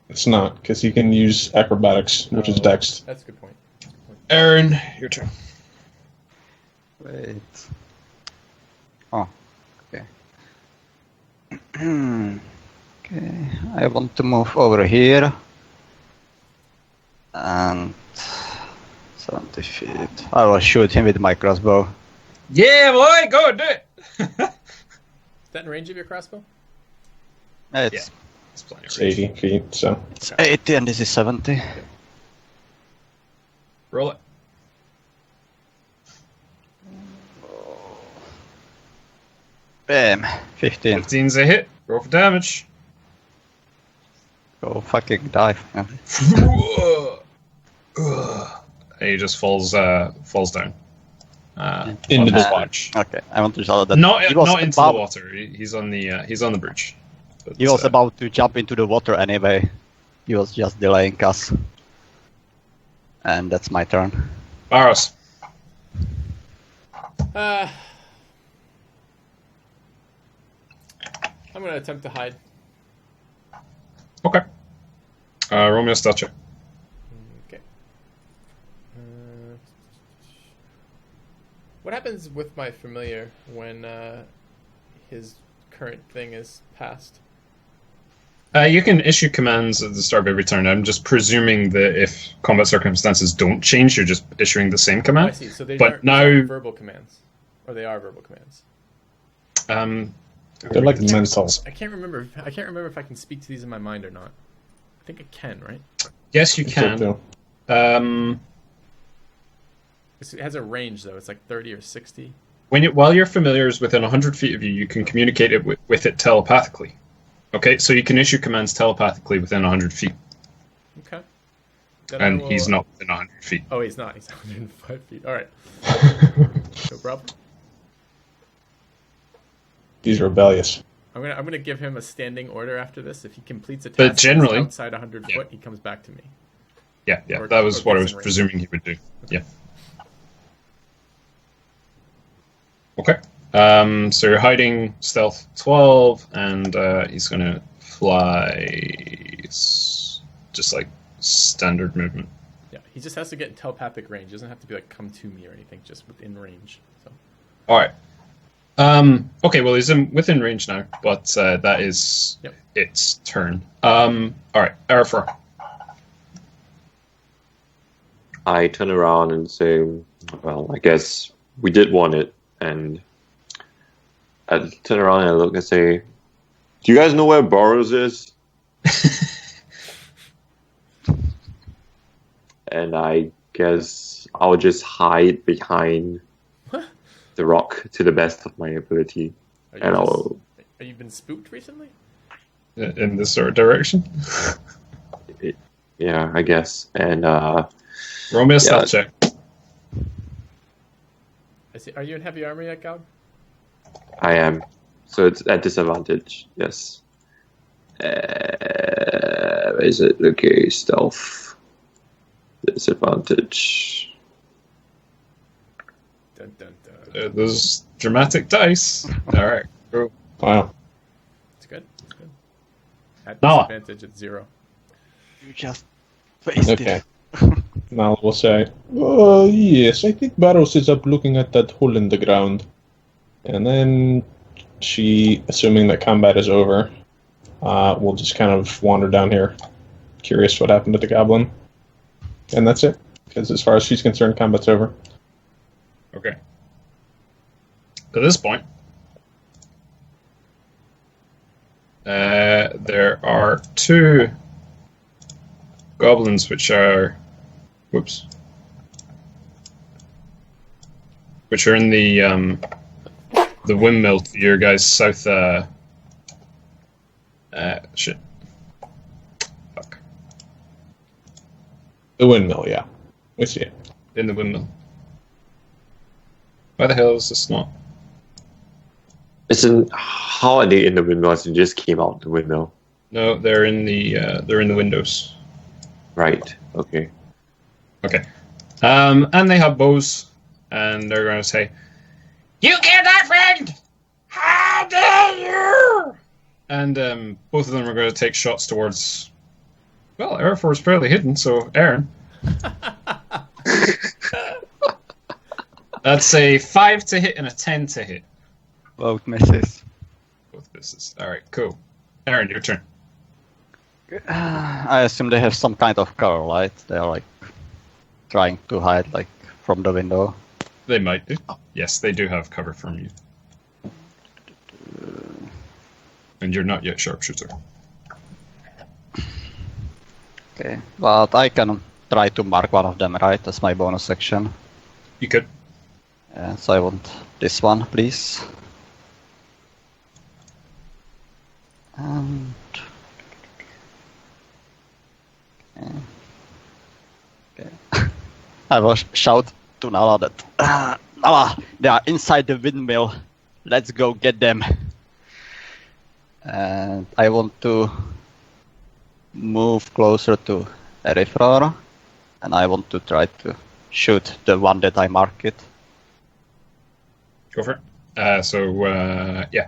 Speaker 3: It's not, because he can use acrobatics, which is dex.
Speaker 1: That's a good point.
Speaker 2: Eryn, your turn.
Speaker 5: Wait. Oh, okay. Okay, I want to move over here. And 70 feet. I will shoot him with my crossbow.
Speaker 2: Yeah, boy, go do it!
Speaker 1: Is that in range of your crossbow?
Speaker 5: It's,
Speaker 2: It's plenty of
Speaker 3: It's
Speaker 2: range.
Speaker 3: 80 feet, so.
Speaker 5: it's 80 and this is 70.
Speaker 2: Roll it.
Speaker 5: Bam, 15.
Speaker 2: 15's a hit. Roll for damage.
Speaker 5: Go fucking dive. Yeah.
Speaker 2: And he just falls down.
Speaker 3: Into
Speaker 2: on his
Speaker 3: the
Speaker 2: watch.
Speaker 5: Okay, I want to tell that
Speaker 2: Not
Speaker 5: he was
Speaker 2: into the
Speaker 5: about,
Speaker 2: water. He's on the bridge. But,
Speaker 5: he was about to jump into the water anyway. He was just delaying us. And that's my turn.
Speaker 2: Barros.
Speaker 1: I'm going to attempt to hide.
Speaker 2: Okay. Roll me a stealth check.
Speaker 1: Okay. What happens with my familiar when his current thing is passed?
Speaker 2: You can issue commands at the start of every turn. I'm just presuming that if combat circumstances don't change, you're just issuing the same
Speaker 1: Oh,
Speaker 2: command.
Speaker 1: I see. So they
Speaker 2: But
Speaker 1: aren't
Speaker 2: now-
Speaker 1: verbal commands, or they are verbal commands.
Speaker 3: They're like mental.
Speaker 1: I can't remember. I can't remember if I can speak to these in my mind or not. I think I can, right?
Speaker 2: Yes, you can.
Speaker 1: It has a range though. It's like 30 or 60.
Speaker 2: While your familiar is within 100 feet of you, you can communicate it with it telepathically. Okay, so you can issue commands telepathically within 100 feet.
Speaker 1: Okay. Then
Speaker 2: And
Speaker 1: I will-
Speaker 2: he's not within 100 feet.
Speaker 1: Oh, he's not. He's 105 feet. All right. No problem.
Speaker 3: He's rebellious.
Speaker 1: I'm gonna give him a standing order after this. If he completes a task
Speaker 2: But
Speaker 1: that's
Speaker 2: generally-
Speaker 1: outside 100
Speaker 2: Yeah.
Speaker 1: foot, he comes back to me.
Speaker 2: Yeah,
Speaker 1: Or-
Speaker 2: that was
Speaker 1: or
Speaker 2: what I
Speaker 1: gets
Speaker 2: was
Speaker 1: in range.
Speaker 2: presuming he would do. Yeah. Okay. So you're hiding stealth 12, and he's going to fly just like standard movement.
Speaker 1: Yeah, he just has to get in telepathic range. He doesn't have to be like come to me or anything. Just within range. So
Speaker 2: All right. Okay, well, he's within range now, but that is
Speaker 1: Yep.
Speaker 2: its turn. All right, Erifror.
Speaker 4: I turn around and say, well, I guess we did want it. And I turn around and I look and say, do you guys know where Barros is? And I guess I'll just hide behind the rock to the best of my ability.
Speaker 1: are
Speaker 4: And I'll...
Speaker 1: you been spooked recently?
Speaker 2: In this sort of direction.
Speaker 4: Yeah, I guess. And
Speaker 2: Roll me a stealth check.
Speaker 1: I see. Are you in heavy armor yet, Galg?
Speaker 4: I am. So it's at disadvantage. Yes. Where is it? Okay, stealth. Disadvantage.
Speaker 1: Dun, dun, dun.
Speaker 2: Those dramatic dice. All right. Cool.
Speaker 3: Wow.
Speaker 1: It's good. It's good. At
Speaker 2: Nalla.
Speaker 1: disadvantage at 0.
Speaker 5: You just wasted.
Speaker 3: Okay. Nalla will say, yes, I think Barros is up looking at that hole in the ground. And then she, assuming that combat is over, will just kind of wander down here, curious what happened to the goblin. And that's it, because as far as she's concerned, combat's over.
Speaker 2: Okay. At this point, there are two goblins which are, which are in the windmill to your guys' south. Shit. Fuck.
Speaker 3: The windmill, yeah. We see it.
Speaker 2: In the windmill. Why the hell is this not?
Speaker 4: How are they in the windmill? As you just came out the windmill.
Speaker 2: No, they're in the windows.
Speaker 4: Right. Okay.
Speaker 2: Okay. And they have bows, and they're going to say, "You killed our friend! How dare you!" And both of them are going to take shots towards. Well, Erifror is fairly hidden, so Eryn. That's a 5 to hit and a 10 to hit.
Speaker 5: Both misses.
Speaker 2: Both misses. All right, cool. Eryn, your turn.
Speaker 5: I assume they have some kind of cover, right? They're like trying to hide like from the window.
Speaker 2: They might do. Yes, they do have cover from you. And you're not yet sharpshooter.
Speaker 5: Okay, but I can try to mark one of them, right, as my bonus action.
Speaker 2: You could.
Speaker 5: Yeah, so I want this one, please. And okay. I will shout to Nalla that Nalla, they are inside the windmill. Let's go get them. And I want to move closer to Erifror, and I want to try to shoot the one that I mark it.
Speaker 2: Go for it. Yeah.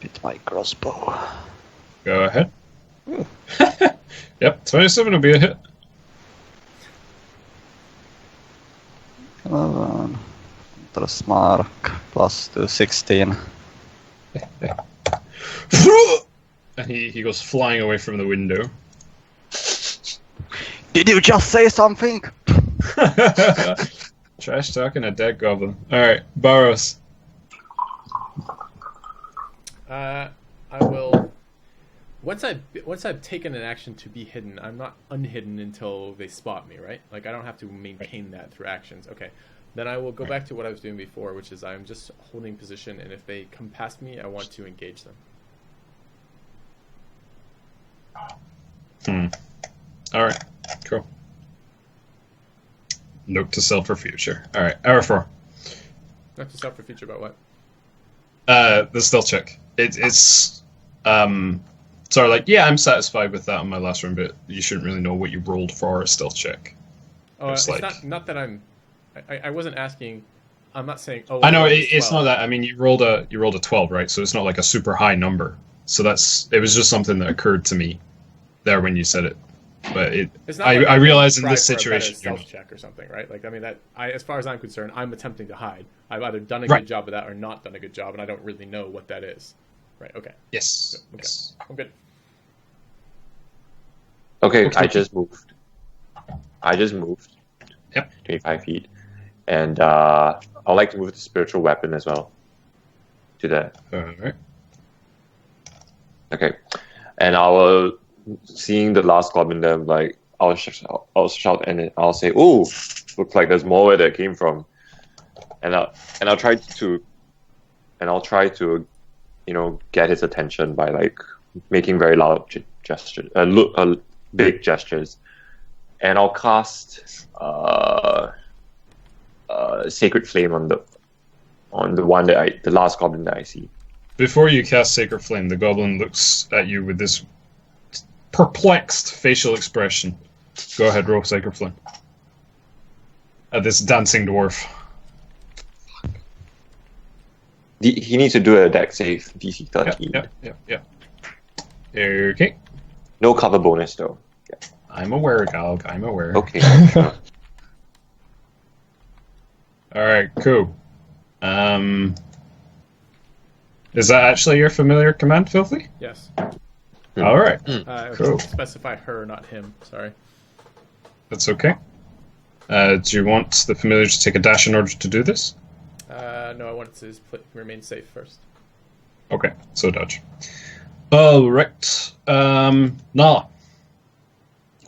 Speaker 5: With my crossbow.
Speaker 2: Go ahead. Yep, 27 will be a hit.
Speaker 5: Plus mark, plus 2, 16.
Speaker 2: And he goes flying away from the window.
Speaker 5: Did you just say something?
Speaker 2: Trash talking a dead goblin. Alright, Barros.
Speaker 1: I will. Once I've taken an action to be hidden, I'm not unhidden until they spot me, right? Like I don't have to maintain that through actions. Okay, then I will go back to what I was doing before, which is I'm just holding position, and if they come past me, I want to engage them.
Speaker 2: Alright, cool. Note to self for future. Alright, Erifror.
Speaker 1: Not to stop for future about what?
Speaker 2: The stealth check. It's sort of like, yeah, I'm satisfied with that on my last run, but you shouldn't really know what you rolled for a stealth check.
Speaker 1: Oh, it's
Speaker 2: like,
Speaker 1: not that I wasn't asking. I'm not saying. Oh,
Speaker 2: I know it's not that. I mean, you rolled a 12, right? So it's not like a super high number. So it was just something that occurred to me there when you said it. But I realize in this situation,
Speaker 1: stealth check or something, right? Like I mean as far as I'm concerned, I'm attempting to hide. I've either done a good job of that or not done a good job, and I don't really know what that is. Right? Okay.
Speaker 2: Yes.
Speaker 1: Okay.
Speaker 2: Yes.
Speaker 1: I'm good.
Speaker 4: Okay, I just moved.
Speaker 2: Yep.
Speaker 4: 25 feet. And I'd like to move the spiritual weapon as well. To that.
Speaker 2: Alright.
Speaker 4: Okay. And I will, seeing the last goblin there, like, I'll shout and I'll say, "Ooh, looks like there's more where that came from." And I'll try to, get his attention by like making very loud gestures, big gestures, and I'll cast Sacred Flame on the one the last goblin that I see.
Speaker 2: Before you cast Sacred Flame, the goblin looks at you with this perplexed facial expression. Go ahead, roll Sacred Flame. At this dancing dwarf.
Speaker 4: He needs to do a dex save, DC 13.
Speaker 2: Yeah. Okay.
Speaker 4: No cover bonus though.
Speaker 2: I'm aware, Galg. I'm aware.
Speaker 4: Okay.
Speaker 2: All right, cool. Is that actually your familiar command, Filthy?
Speaker 1: Yes.
Speaker 2: All right,
Speaker 1: I
Speaker 2: Cool.
Speaker 1: specify her, not him. Sorry.
Speaker 2: that's okay. Do you want the familiar to take a dash in order to do this?
Speaker 1: No, I want it to remain safe first.
Speaker 2: Okay, so dodge. All right. Nalla.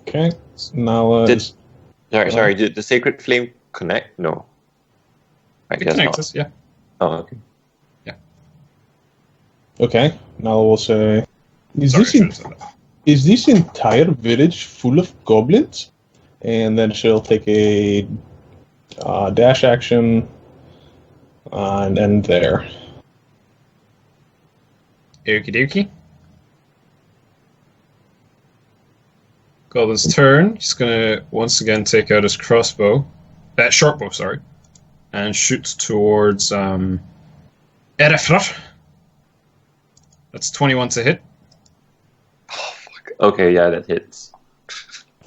Speaker 3: Okay. Nalla
Speaker 4: Did-
Speaker 3: is
Speaker 4: Sorry. Did the sacred flame connect? No. I
Speaker 2: It
Speaker 4: guess
Speaker 2: connects
Speaker 4: not.
Speaker 2: us, yeah.
Speaker 4: Oh, okay.
Speaker 3: okay. Nalla will say,
Speaker 2: Sorry, I should have said that.
Speaker 3: is this entire village full of goblins? And then she'll take a dash action and end there.
Speaker 2: Okie dokie. Goblin's turn. He's gonna once again take out his crossbow, shortbow, sorry, and shoot towards Erifror. That's 21 to hit.
Speaker 4: Okay, yeah, that hits.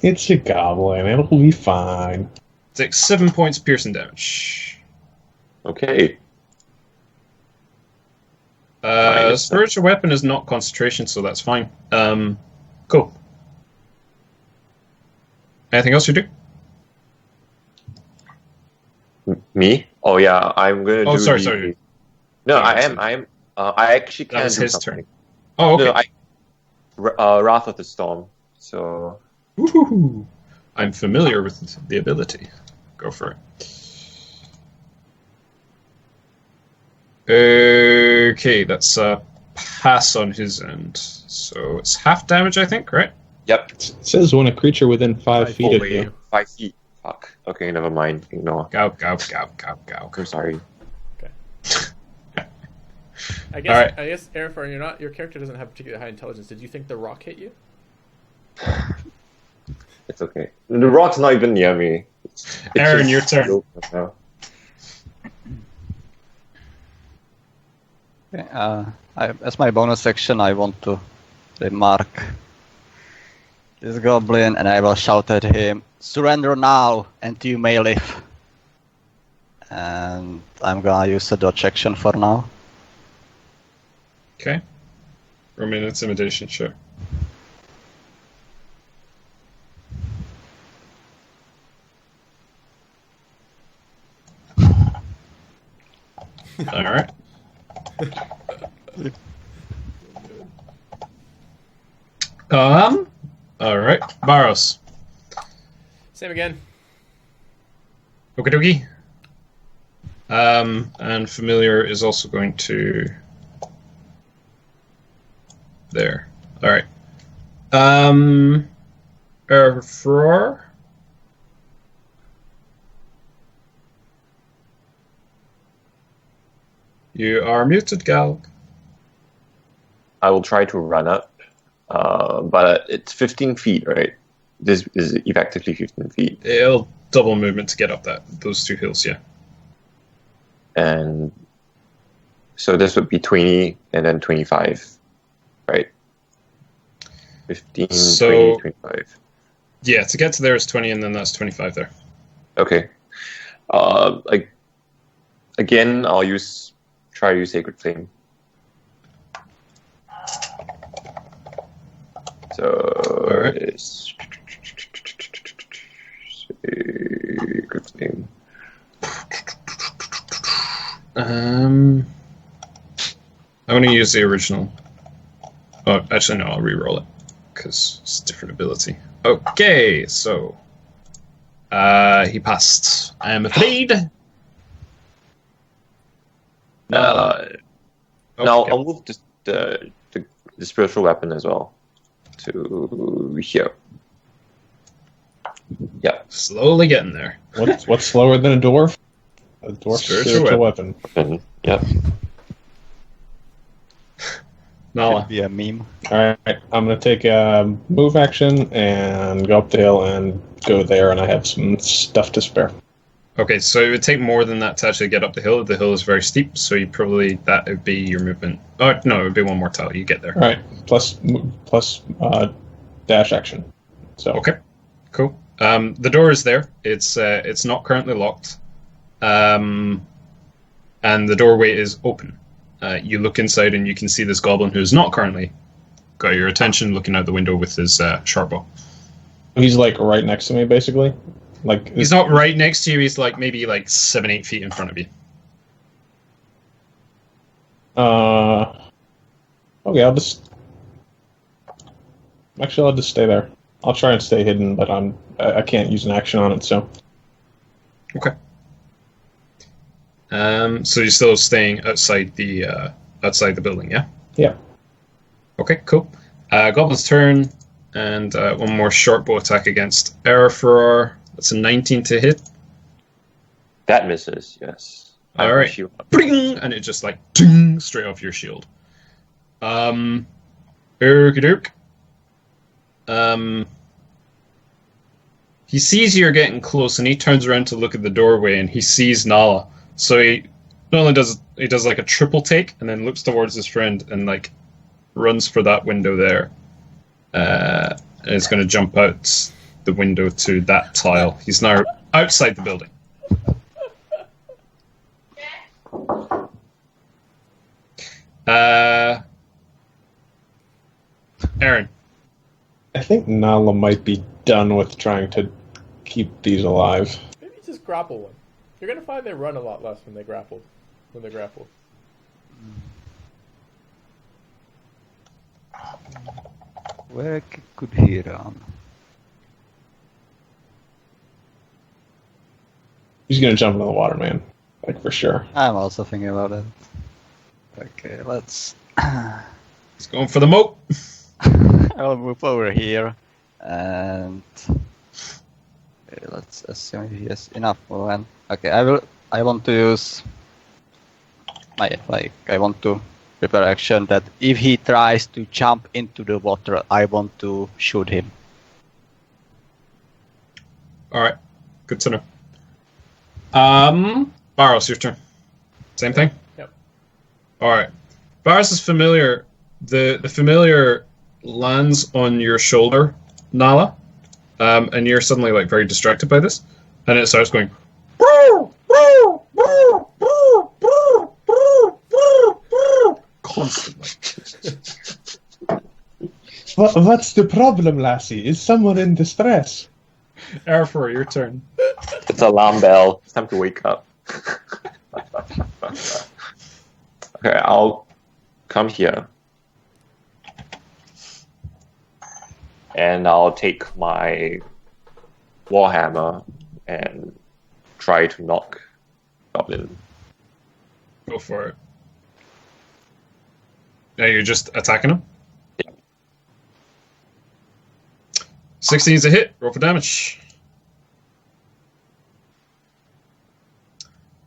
Speaker 3: It's a goblin. It'll be fine.
Speaker 2: Takes 7 points piercing damage.
Speaker 4: Okay.
Speaker 2: Spiritual weapon is not concentration, so that's fine. Cool. Anything else you do?
Speaker 4: Me? Oh yeah, I'm gonna do.
Speaker 2: Sorry.
Speaker 4: No,
Speaker 2: Sorry,
Speaker 4: I
Speaker 2: sorry.
Speaker 4: am. I actually
Speaker 2: That
Speaker 4: can
Speaker 2: was
Speaker 4: do
Speaker 2: his
Speaker 4: something.
Speaker 2: turn. Oh, okay.
Speaker 4: No, Wrath of the Storm. So
Speaker 2: Woohoo! I'm familiar with the ability. Go for it. Okay, that's a pass on his end. So it's half damage, I think, right?
Speaker 4: yep.
Speaker 3: It says when a creature within 5 feet of
Speaker 1: over
Speaker 3: you.
Speaker 4: 5 feet. Fuck. Okay, never mind. Ignore.
Speaker 2: Gow.
Speaker 4: I'm sorry.
Speaker 1: I guess.
Speaker 2: Alright.
Speaker 1: I guess, Erifror, your character doesn't have particularly high intelligence. Did you think the rock hit you?
Speaker 4: It's okay. The rock's not even near me. It's
Speaker 2: Eryn,
Speaker 4: just
Speaker 2: your turn.
Speaker 4: low now.
Speaker 5: As my bonus action, I want to remark this goblin, and I will shout at him, "Surrender now, and you may live." And I'm gonna use a dodge action for now.
Speaker 2: Okay. Roman intimidation, sure. All right. All right. Barros.
Speaker 1: Same again.
Speaker 2: Okie dokie. And familiar is also going to there. All right. Erifror. You are muted, Gal.
Speaker 4: I will try to run up, but it's 15 feet, right? This is effectively 15 feet,
Speaker 2: It'll double movement to get up those two hills, yeah.
Speaker 4: and so this would be 20 and then 25, right? 15,
Speaker 2: So-
Speaker 4: 20, 25.
Speaker 2: Yeah, to get to there is 20, and then that's 25 there.
Speaker 4: Okay. Again, I'll try to use Sacred Flame. So
Speaker 2: Alright.
Speaker 4: it's Sacred Flame.
Speaker 2: I'm going to use the original. Oh, actually, no, I'll re-roll it because it's a different ability. Okay, so he passed. I am afraid.
Speaker 4: Now
Speaker 2: Okay.
Speaker 4: I'll move the spiritual weapon as well to here. Yeah,
Speaker 2: Slowly getting there.
Speaker 3: What's slower than a dwarf? A dwarf's
Speaker 2: Spiritual
Speaker 3: spiritual weapon.
Speaker 4: and yeah.
Speaker 2: Nalla.
Speaker 5: Be a meme.
Speaker 3: Alright, I'm going to take a move action and go up the hill and go there, and I have some stuff to spare.
Speaker 2: Okay, so it would take more than that to actually get up the hill. The hill is very steep, so that would be your movement. Oh, no, it would be one more tile. You get there.
Speaker 3: Alright, plus dash action. So
Speaker 2: Okay. Cool. The door is there. It's not currently locked. And the doorway is open. You look inside and you can see this goblin who is not currently got your attention, looking out the window with his sharp bow.
Speaker 3: He's like right next to me, basically. Like
Speaker 2: He's not right next to you. He's like maybe like 7-8 feet in front of you.
Speaker 3: Okay, I'll just stay there. I'll try and stay hidden, but I can't use an action on it, so.
Speaker 2: Okay. So you're still staying outside the building, yeah?
Speaker 3: Yeah.
Speaker 2: Okay, cool. Goblin's turn, and one more short bow attack against Erifror. That's a 19 to hit.
Speaker 4: That misses, yes.
Speaker 2: All right. Bring! And it just like ding, straight off your shield. Erkidook. He sees you're getting close, and he turns around to look at the doorway, and he sees Nalla. So he not only does like a triple take, and then looks towards his friend and like runs for that window there, and is going to jump out the window to that tile. He's now outside the building. Eryn.
Speaker 3: I think Nalla might be done with trying to keep these alive.
Speaker 1: Maybe just grapple one. You're gonna find they run a lot less when they grapple.
Speaker 5: Where could he run?
Speaker 3: He's gonna jump into the water, man. Like, for sure.
Speaker 5: I'm also thinking about it. Okay, let's...
Speaker 2: He's going for the moat.
Speaker 5: I'll move over here, and... Okay, let's assume he has enough movement. Okay, I want to use... I want to prepare action that if he tries to jump into the water, I want to shoot him.
Speaker 2: Alright, good to know. Barros, your turn. Same thing?
Speaker 1: Yep.
Speaker 2: Alright. Barros is familiar. The familiar lands on your shoulder, Nalla, and you're suddenly like very distracted by this, and it starts going constantly.
Speaker 3: What's the problem, lassie? Is someone in distress?
Speaker 2: Erifror, your turn.
Speaker 4: It's alarm bell. It's time to wake up. Okay, I'll come here. And I'll take my warhammer and try to knock Goblin.
Speaker 2: Go for it. Now you're just attacking him?
Speaker 4: Yeah.
Speaker 2: 16 is a hit. Roll for damage.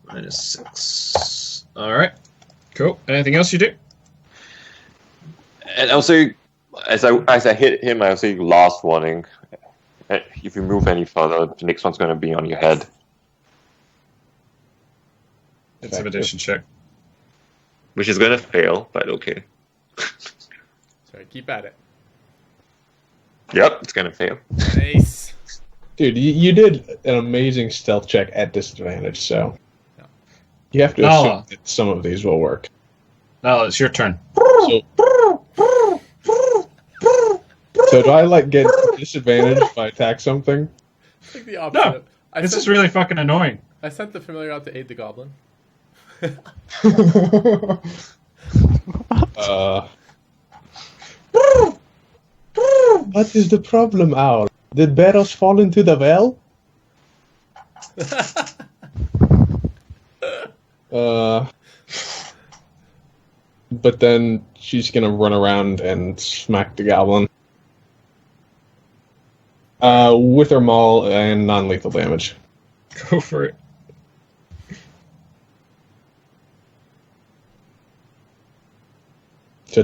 Speaker 2: -6. Alright. Cool. Anything else you do?
Speaker 4: And I'll say, as I hit him, I'll say last warning. If you move any further, the next one's going to be on your head.
Speaker 2: Intimidation check.
Speaker 4: Which is going to fail, but okay.
Speaker 1: Sorry, keep at it.
Speaker 4: Yep, it's going to fail.
Speaker 1: Nice.
Speaker 3: Dude, you did an amazing stealth check at disadvantage, so...
Speaker 1: No.
Speaker 3: You have to
Speaker 2: Nalla.
Speaker 3: assume that some of these will work.
Speaker 2: Now it's your turn.
Speaker 3: So do I, like, get disadvantage if I attack something?
Speaker 1: It's like the opposite.
Speaker 2: No, this is really fucking annoying.
Speaker 1: I sent the familiar out to aid the goblin.
Speaker 3: What is the problem, Owl? Did Barros fall into the well? But then she's gonna run around and smack the goblin. With her maul and non-lethal damage.
Speaker 2: Go for it.
Speaker 3: So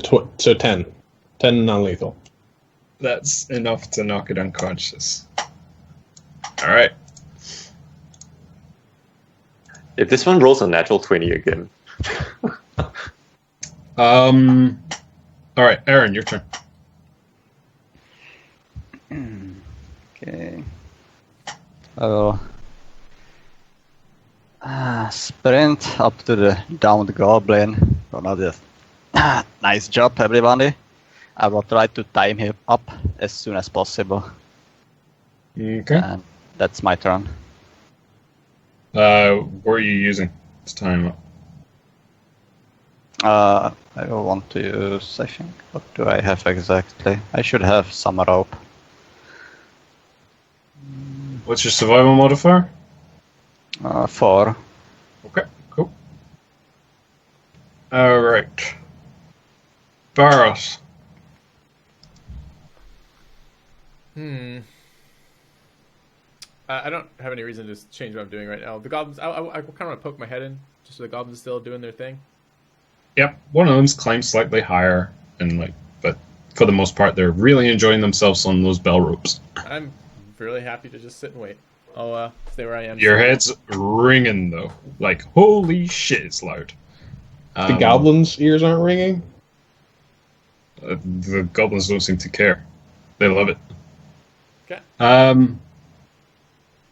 Speaker 3: 10. 10 non-lethal.
Speaker 2: That's enough to knock it unconscious. Alright.
Speaker 4: If this one rolls a natural 20 again.
Speaker 2: Alright, Eryn, your turn.
Speaker 5: Okay. I will sprint up to the downed goblin. Gonna just nice job, everybody. I will try to time him up as soon as possible.
Speaker 2: Okay.
Speaker 5: And that's my turn.
Speaker 2: What are you using this time?
Speaker 5: I will want to use, I think, what do I have exactly? I should have some rope.
Speaker 2: What's your survival modifier?
Speaker 5: 4.
Speaker 2: Okay, cool. Alright. Barros.
Speaker 1: I don't have any reason to change what I'm doing right now. The goblins, I kind of want to poke my head in, just so the goblins are still doing their thing.
Speaker 2: Yep, one of them's climbed slightly higher, and but for the most part, they're really enjoying themselves on those bell ropes.
Speaker 1: I'm really happy to just sit and wait. I'll stay where I am.
Speaker 2: Your head's ringing though, like holy shit, it's loud.
Speaker 3: The goblins' ears aren't ringing?
Speaker 2: The goblins don't seem to care. They love it.
Speaker 1: Okay.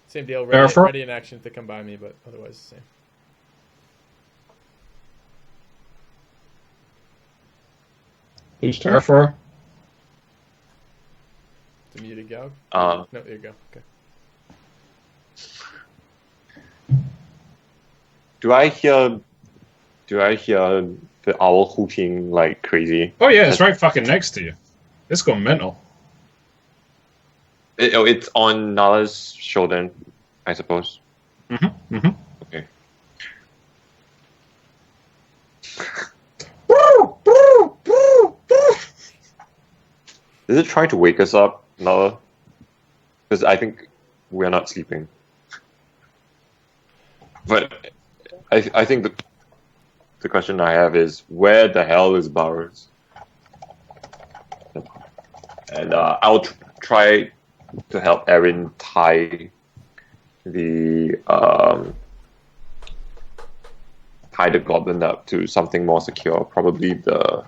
Speaker 1: Same deal. Ready in action to come by me, but otherwise the same.
Speaker 3: Whose turn?
Speaker 2: Erifror.
Speaker 1: To muted Galg? No, there you go. Okay.
Speaker 4: Do I hear the owl hooting like crazy?
Speaker 2: Oh yeah, it's right fucking next to you. It's going mental.
Speaker 4: It's on Nalla's shoulder, I suppose. Okay. Is it trying to wake us up, Nalla? Because I think we're not sleeping. But I think the question I have is, where the hell is Barros? And I'll try to help Eryn tie the goblin up to something more secure, probably the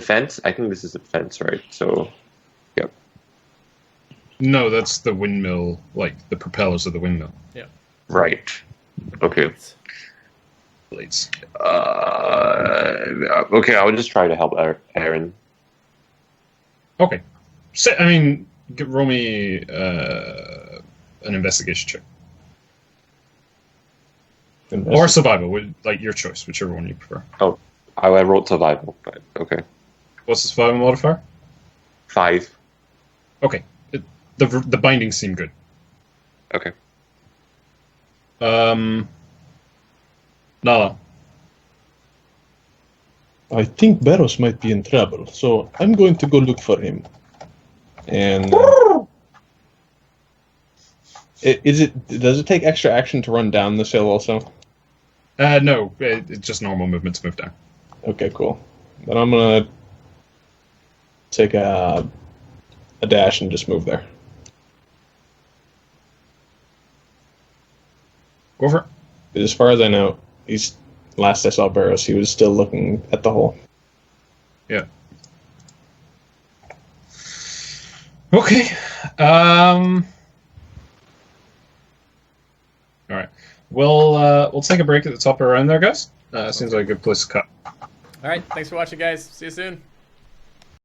Speaker 4: fence. I think this is the fence, right? So, yep.
Speaker 2: No, that's the windmill, like the propellers of the windmill.
Speaker 1: Yeah.
Speaker 4: Right. Okay.
Speaker 2: Blades.
Speaker 4: Okay, I'll just try to help Eryn.
Speaker 2: Okay. Roll me an investigation check. Or survival, like your choice, whichever one you prefer.
Speaker 4: Oh, I rolled survival, but okay.
Speaker 2: What's the survival modifier?
Speaker 4: 5.
Speaker 2: Okay. The bindings seem good.
Speaker 4: Okay.
Speaker 2: Nalla.
Speaker 3: I think Barros might be in trouble, so I'm going to go look for him. And does it take extra action to run down this hill also?
Speaker 2: No, it's just normal movement to move down.
Speaker 3: Okay, cool. Then I'm gonna take a dash and just move there.
Speaker 2: Go for it.
Speaker 3: As far as I know, last I saw Barros, he was still looking at the hole.
Speaker 2: Yeah. Okay. All right. We'll take a break at the top of the round there, guys. Seems like a good place to cut.
Speaker 1: All right. Thanks for watching, guys. See you soon.